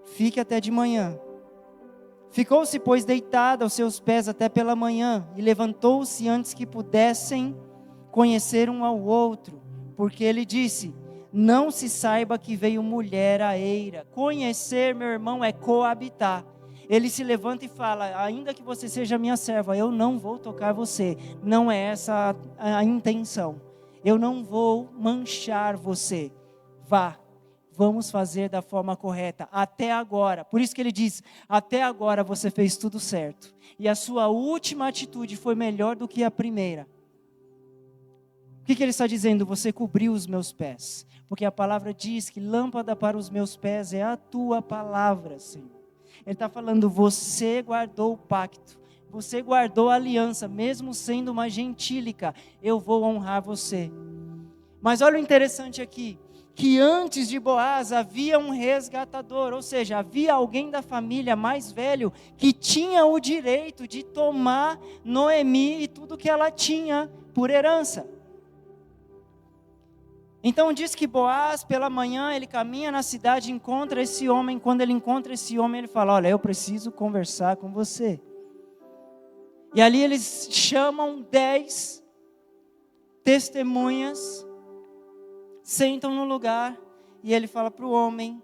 fique até de manhã. Ficou-se, pois, deitada aos seus pés até pela manhã, e levantou-se antes que pudessem conhecer um ao outro, porque ele disse: não se saiba que veio mulher à eira. Conhecer, meu irmão, é coabitar. Ele se levanta e fala: ainda que você seja minha serva, eu não vou tocar você. Não é essa a intenção. Eu não vou manchar você. Vá. Vamos fazer da forma correta, até agora. Por isso que ele diz, até agora você fez tudo certo. E a sua última atitude foi melhor do que a primeira. O que ele está dizendo? Você cobriu os meus pés. Porque a palavra diz que lâmpada para os meus pés é a tua palavra, Senhor. Ele está falando, você guardou o pacto. Você guardou a aliança, mesmo sendo uma gentílica. Eu vou honrar você. Mas olha o interessante aqui. Que antes de Boaz havia um resgatador, ou seja, havia alguém da família mais velho que tinha o direito de tomar Noemi e tudo que ela tinha por herança. Então diz que Boaz pela manhã ele caminha na cidade e encontra esse homem. Quando ele encontra esse homem ele fala, olha, eu preciso conversar com você. E ali eles chamam 10 testemunhas, sentam no lugar e ele fala para o homem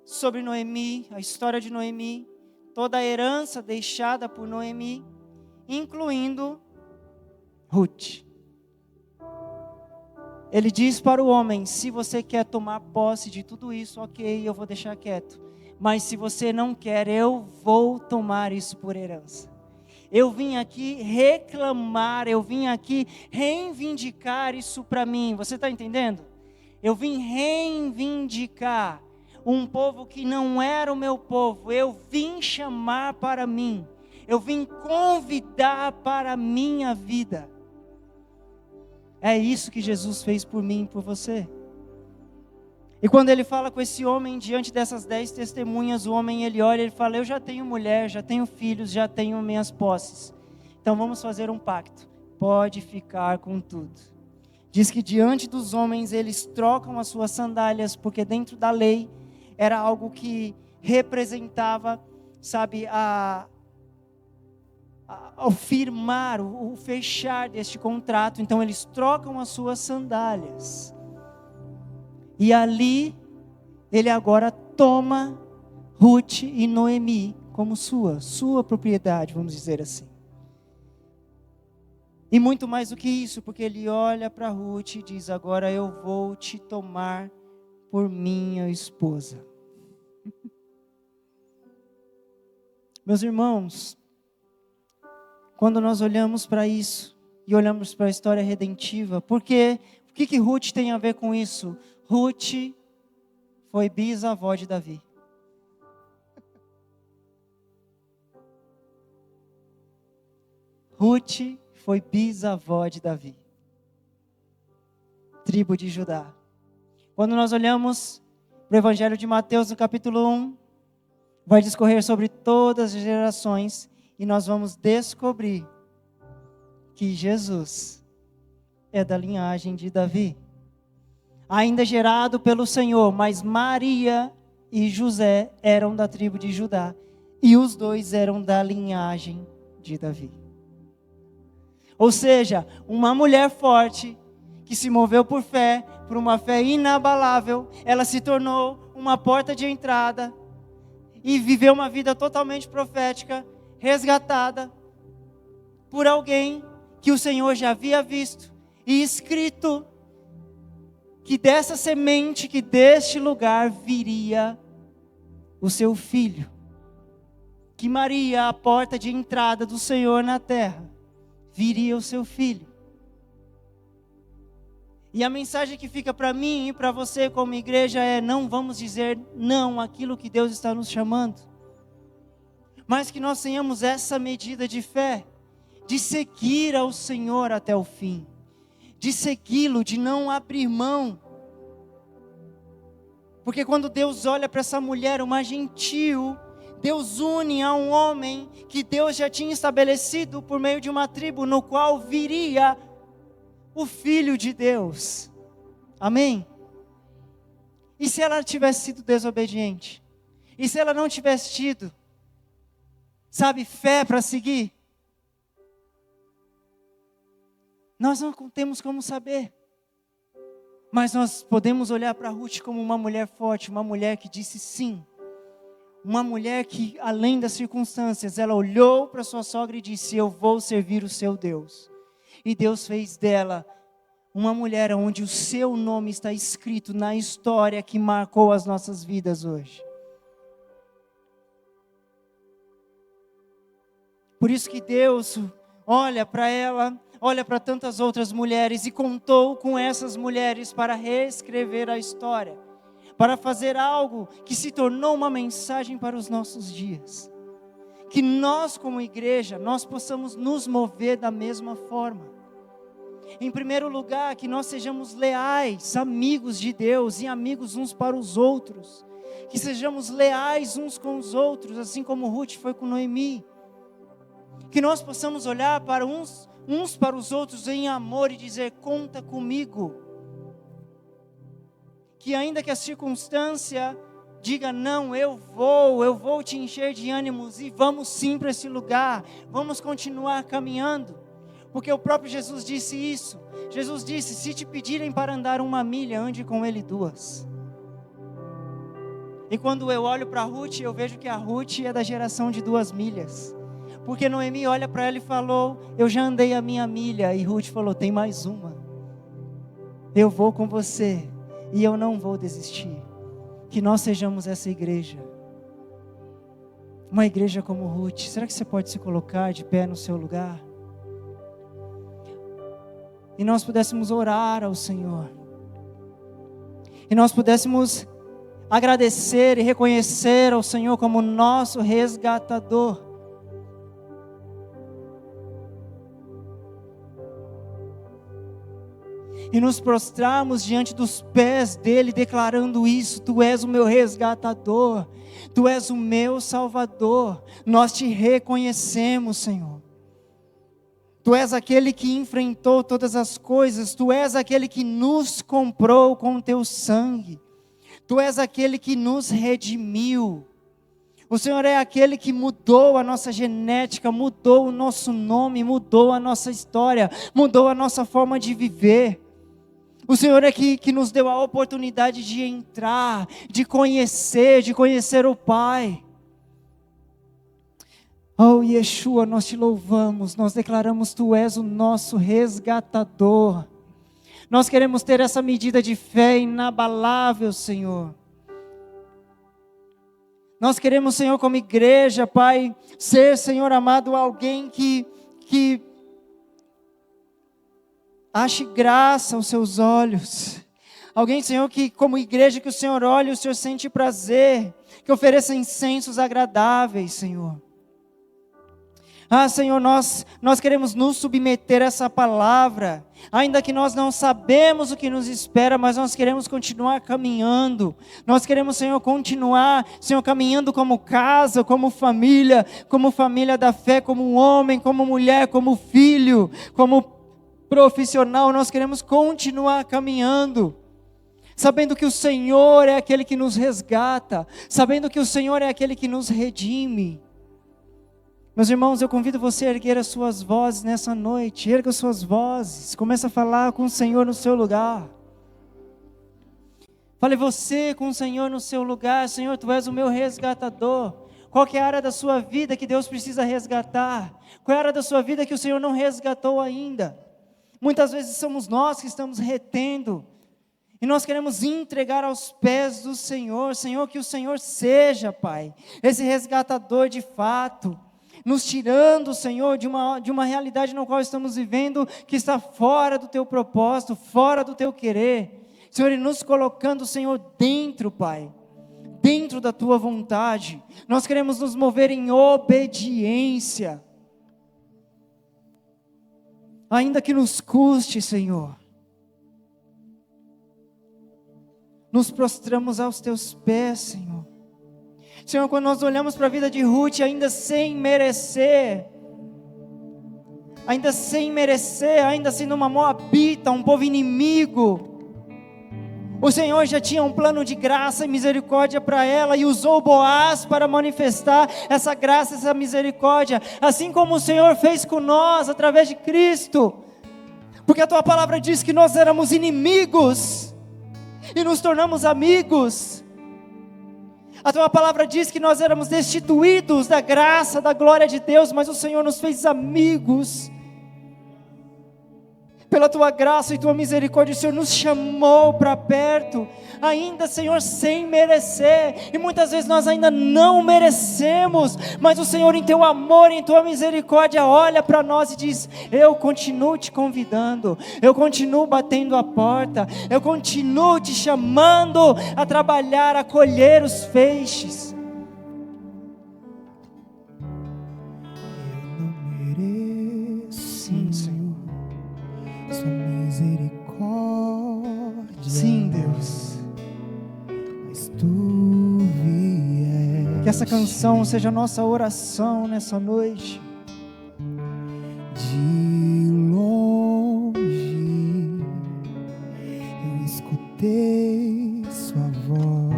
sobre Noemi, a história de Noemi, toda a herança deixada por Noemi, incluindo Ruth. Ele diz para o homem, se você quer tomar posse de tudo isso, ok, eu vou deixar quieto. Mas se você não quer, eu vou tomar isso por herança. Eu vim aqui reclamar, eu vim aqui reivindicar isso para mim. Você está entendendo? Eu vim reivindicar um povo que não era o meu povo. Eu vim chamar para mim. Eu vim convidar para a minha vida. É isso que Jesus fez por mim e por você. E quando ele fala com esse homem, diante dessas 10 testemunhas, o homem ele olha e ele fala, eu já tenho mulher, já tenho filhos, já tenho minhas posses. Então vamos fazer um pacto. Pode ficar com tudo. Diz que diante dos homens eles trocam as suas sandálias, porque dentro da lei era algo que representava, sabe, ao firmar, o fechar deste contrato. Então eles trocam as suas sandálias. E ali, ele agora toma Ruth e Noemi como sua propriedade, vamos dizer assim. E muito mais do que isso, porque ele olha para Ruth e diz, agora eu vou te tomar por minha esposa. Meus irmãos, quando nós olhamos para isso, e olhamos para a história redentiva, o que Ruth tem a ver com isso? Ruth foi bisavó de Davi. Ruth foi bisavó de Davi. Tribo de Judá. Quando nós olhamos para o Evangelho de Mateus, no capítulo 1, vai discorrer sobre todas as gerações e nós vamos descobrir que Jesus é da linhagem de Davi. Ainda gerado pelo Senhor, mas Maria e José eram da tribo de Judá, e os dois eram da linhagem de Davi. Ou seja, uma mulher forte, que se moveu por fé, por uma fé inabalável, ela se tornou uma porta de entrada, e viveu uma vida totalmente profética, resgatada, por alguém que o Senhor já havia visto, e escrito, que dessa semente, que deste lugar viria o seu filho. Que Maria, a porta de entrada do Senhor na terra, viria o seu filho. E a mensagem que fica para mim e para você como igreja é, não vamos dizer não àquilo que Deus está nos chamando. Mas que nós tenhamos essa medida de fé, de seguir ao Senhor até o fim. De segui-lo, de não abrir mão. Porque quando Deus olha para essa mulher, uma gentil, Deus une a um homem que Deus já tinha estabelecido por meio de uma tribo, no qual viria o Filho de Deus. Amém? E se ela tivesse sido desobediente? E se ela não tivesse tido, sabe, fé para seguir? Nós não temos como saber. Mas nós podemos olhar para Ruth como uma mulher forte, uma mulher que disse sim. Uma mulher que, além das circunstâncias, ela olhou para sua sogra e disse: eu vou servir o seu Deus. E Deus fez dela uma mulher onde o seu nome está escrito na história que marcou as nossas vidas hoje. Por isso que Deus olha para ela, olha para tantas outras mulheres e contou com essas mulheres para reescrever a história, para fazer algo que se tornou uma mensagem para os nossos dias. Que nós como igreja, nós possamos nos mover da mesma forma. Em primeiro lugar, que nós sejamos leais, amigos de Deus e amigos uns para os outros. Que sejamos leais uns com os outros, assim como Ruth foi com Noemi. Que nós possamos olhar para uns para os outros em amor e dizer: conta comigo. Que ainda que a circunstância diga: não, eu vou te encher de ânimos e vamos sim para esse lugar, vamos continuar caminhando. Porque o próprio Jesus disse isso. Jesus disse: se te pedirem para andar 1 milha, ande com ele 2. E quando eu olho para Ruth, eu vejo que a Ruth é da geração de 2 milhas. Porque Noemi olha para ela e falou: eu já andei a minha milha. E Ruth falou: tem mais uma. Eu vou com você e eu não vou desistir. Que nós sejamos essa igreja. Uma igreja como Ruth. Será que você pode se colocar de pé no seu lugar? E nós pudéssemos orar ao Senhor. E nós pudéssemos agradecer e reconhecer ao Senhor como nosso resgatador. E nos prostrarmos diante dos pés dele, declarando isso: tu és o meu resgatador, tu és o meu salvador, nós te reconhecemos, Senhor. Tu és aquele que enfrentou todas as coisas, tu és aquele que nos comprou com o teu sangue, tu és aquele que nos redimiu. O Senhor é aquele que mudou a nossa genética, mudou o nosso nome, mudou a nossa história, mudou a nossa forma de viver. O Senhor é que nos deu a oportunidade de entrar, de conhecer o Pai. Oh Yeshua, nós te louvamos, nós declaramos: tu és o nosso resgatador. Nós queremos ter essa medida de fé inabalável, Senhor. Nós queremos, Senhor, como igreja, Pai, ser, Senhor amado, alguém que ache graça aos seus olhos. Alguém, Senhor, que como igreja, que o Senhor olhe, o Senhor sente prazer, que ofereça incensos agradáveis, Senhor. Ah, Senhor, nós queremos nos submeter a essa palavra, ainda que nós não sabemos o que nos espera, mas nós queremos continuar caminhando. Nós queremos, Senhor, continuar, Senhor, caminhando como casa, como família da fé, como homem, como mulher, como filho, como profissional. Nós queremos continuar caminhando, sabendo que o Senhor é aquele que nos resgata, sabendo que o Senhor é aquele que nos redime. Meus irmãos, eu convido você a erguer as suas vozes nessa noite. Erga as suas vozes, começa a falar com o Senhor no seu lugar. Fale você com o Senhor no seu lugar: Senhor, tu és o meu resgatador. Qual que é a área da sua vida que Deus precisa resgatar? Qual é a área da sua vida que o Senhor não resgatou ainda? Muitas vezes somos nós que estamos retendo, e nós queremos entregar aos pés do Senhor. Senhor, que o Senhor seja, Pai, esse resgatador de fato, nos tirando, Senhor, de uma realidade na qual estamos vivendo, que está fora do Teu propósito, fora do Teu querer, Senhor, e nos colocando, Senhor, dentro, Pai, dentro da Tua vontade. Nós queremos nos mover em obediência, ainda que nos custe, Senhor. Nos prostramos aos Teus pés, Senhor. Senhor, quando nós olhamos para a vida de Ruth, ainda sem merecer, ainda sendo uma moabita, um povo inimigo, O Senhor já tinha um plano de graça e misericórdia para ela e usou Boaz para manifestar essa graça, essa misericórdia, assim como o Senhor fez com nós através de Cristo. Porque a tua palavra diz que nós éramos inimigos e nos tornamos amigos. A tua palavra diz que nós éramos destituídos da graça, da glória de Deus, mas o Senhor nos fez amigos. Pela tua graça e tua misericórdia, o Senhor nos chamou para perto, ainda, Senhor, sem merecer, e muitas vezes nós ainda não merecemos, mas o Senhor, em teu amor, em tua misericórdia, olha para nós e diz: eu continuo te convidando, eu continuo batendo a porta, eu continuo te chamando a trabalhar, a colher os feixes. Eu não mereço, Sim, Senhor. sua misericórdia. Sim, Deus. Mas tu vieste Que essa canção seja a nossa oração nessa noite. de longe. Eu escutei sua voz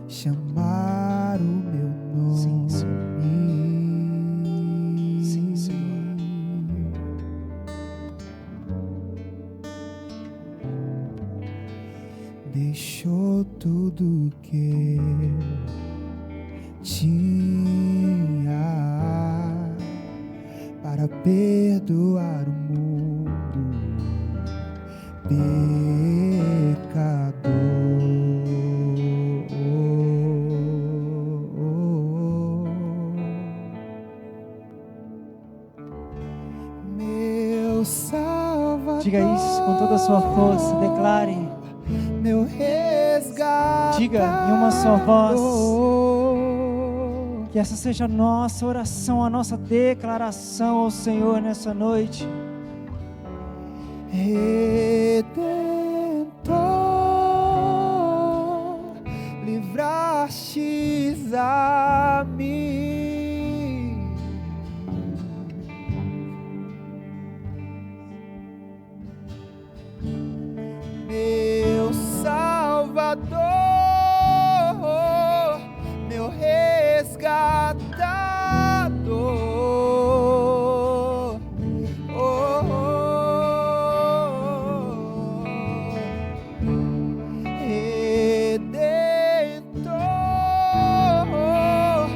chamar o meu nome. Sim, Senhor. Sim, Senhor. Deixou tudo que tinha para perdoar o mundo pecador. Meu Salvador, Diga isso com toda a sua força, declare. meu resgate. Diga em uma só voz. Que essa seja a nossa oração, a nossa declaração ao Senhor nessa noite. Redentor, livrastes a mim. Meu Salvador, meu resgatador. Redentor,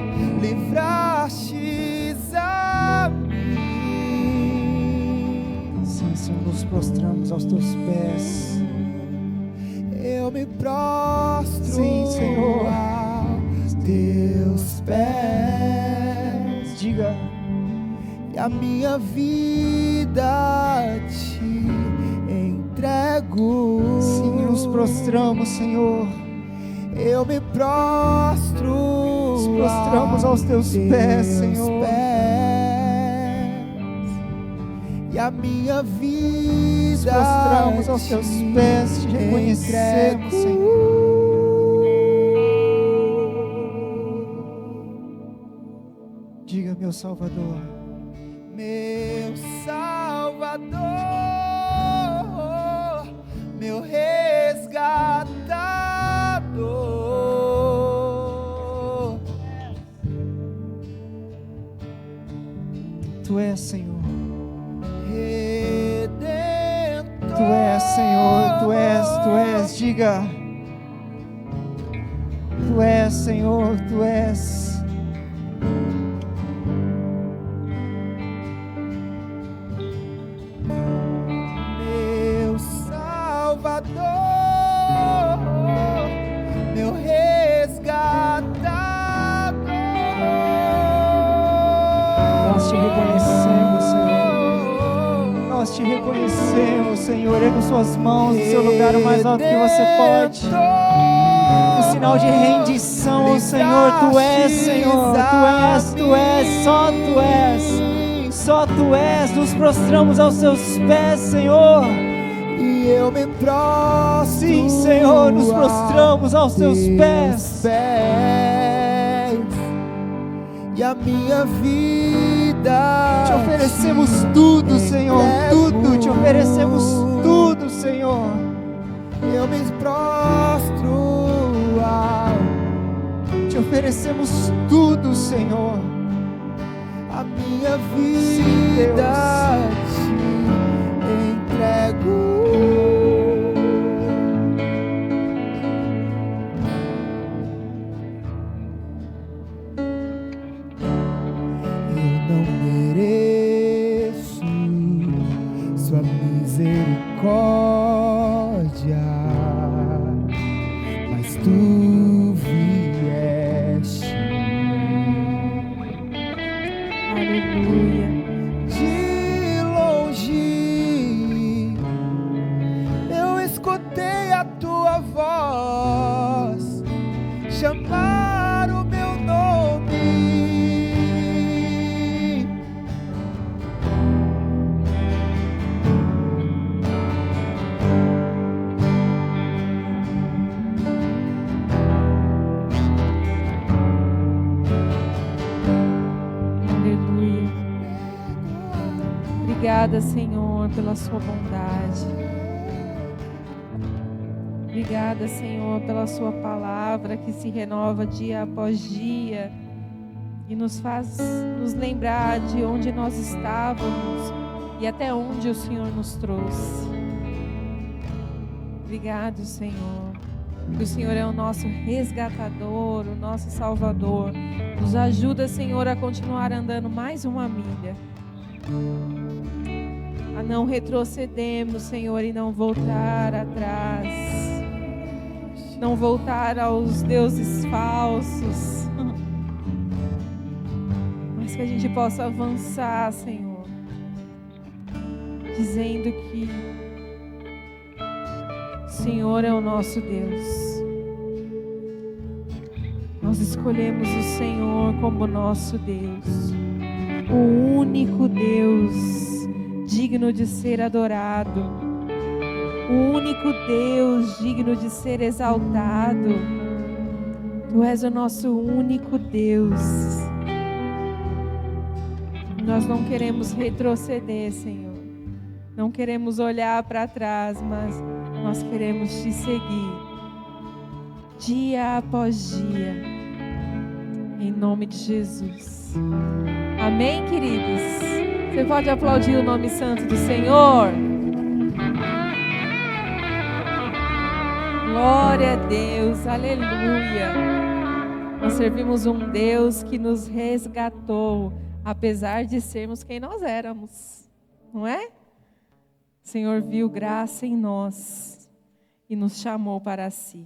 livrastes a mim. Sim, Senhor, nos prostramos aos teus pés. Eu me prostro, Sim, Senhor, aos teus pés. Diga. E a minha vida te entrego. Sim, nos prostramos, Senhor. Eu me prostro, Nos prostramos aos teus pés, Senhor. E a minha vida Nos prostramos aos teus pés, te reconhecemos, Senhor. Diga, meu Salvador. Meu Salvador, meu resgatador. Tu és, Senhor. Redentor. Tu és, Senhor. Tu és. Diga. Tu és, Senhor. Tu és. Meu Salvador, meu resgatador. Nós te reconhecemos, Senhor. Nós te reconhecemos, Senhor. Erga suas mãos no seu lugar o mais alto que você pode. Um sinal de rendição ao Senhor. Tu és, Senhor. Tu és, só Tu és. Só Tu és. Nos prostramos aos Teus pés, Senhor. E eu me prostro. Sim, Senhor, nos prostramos aos Teus pés. E a minha vida Te oferecemos tudo, Senhor. Tudo. Te oferecemos tudo, Senhor. eu me prostro Te oferecemos tudo, Senhor. a minha Sim, Deus. vida te entrego. Eu não mereço sua misericórdia, mas tu vieste Aleluia. de longe. Eu escutei a tua voz chamar o meu nome. Aleluia. Obrigada, Senhor, pela sua bondade. Obrigada, Senhor, pela sua palavra que se renova dia após dia e nos faz nos lembrar de onde nós estávamos e até onde o Senhor nos trouxe. Obrigado, Senhor. Que o Senhor é o nosso resgatador, o nosso salvador. Nos ajuda, Senhor, a continuar andando mais uma milha. A não retrocedermos, Senhor, e não voltar atrás. Não voltar aos deuses falsos. Mas que a gente possa avançar, Senhor. Dizendo que o Senhor é o nosso Deus. Nós escolhemos o Senhor como nosso Deus, o único Deus digno de ser adorado, o único Deus digno de ser exaltado. Tu és o nosso único Deus. Nós não queremos retroceder, Senhor. Não queremos olhar para trás, mas nós queremos te seguir dia após dia, em nome de Jesus. Amém, queridos? Você pode aplaudir o nome santo do Senhor? Glória a Deus, aleluia. Nós servimos um Deus que nos resgatou, apesar de sermos quem nós éramos, não é? O Senhor viu graça em nós e nos chamou para si.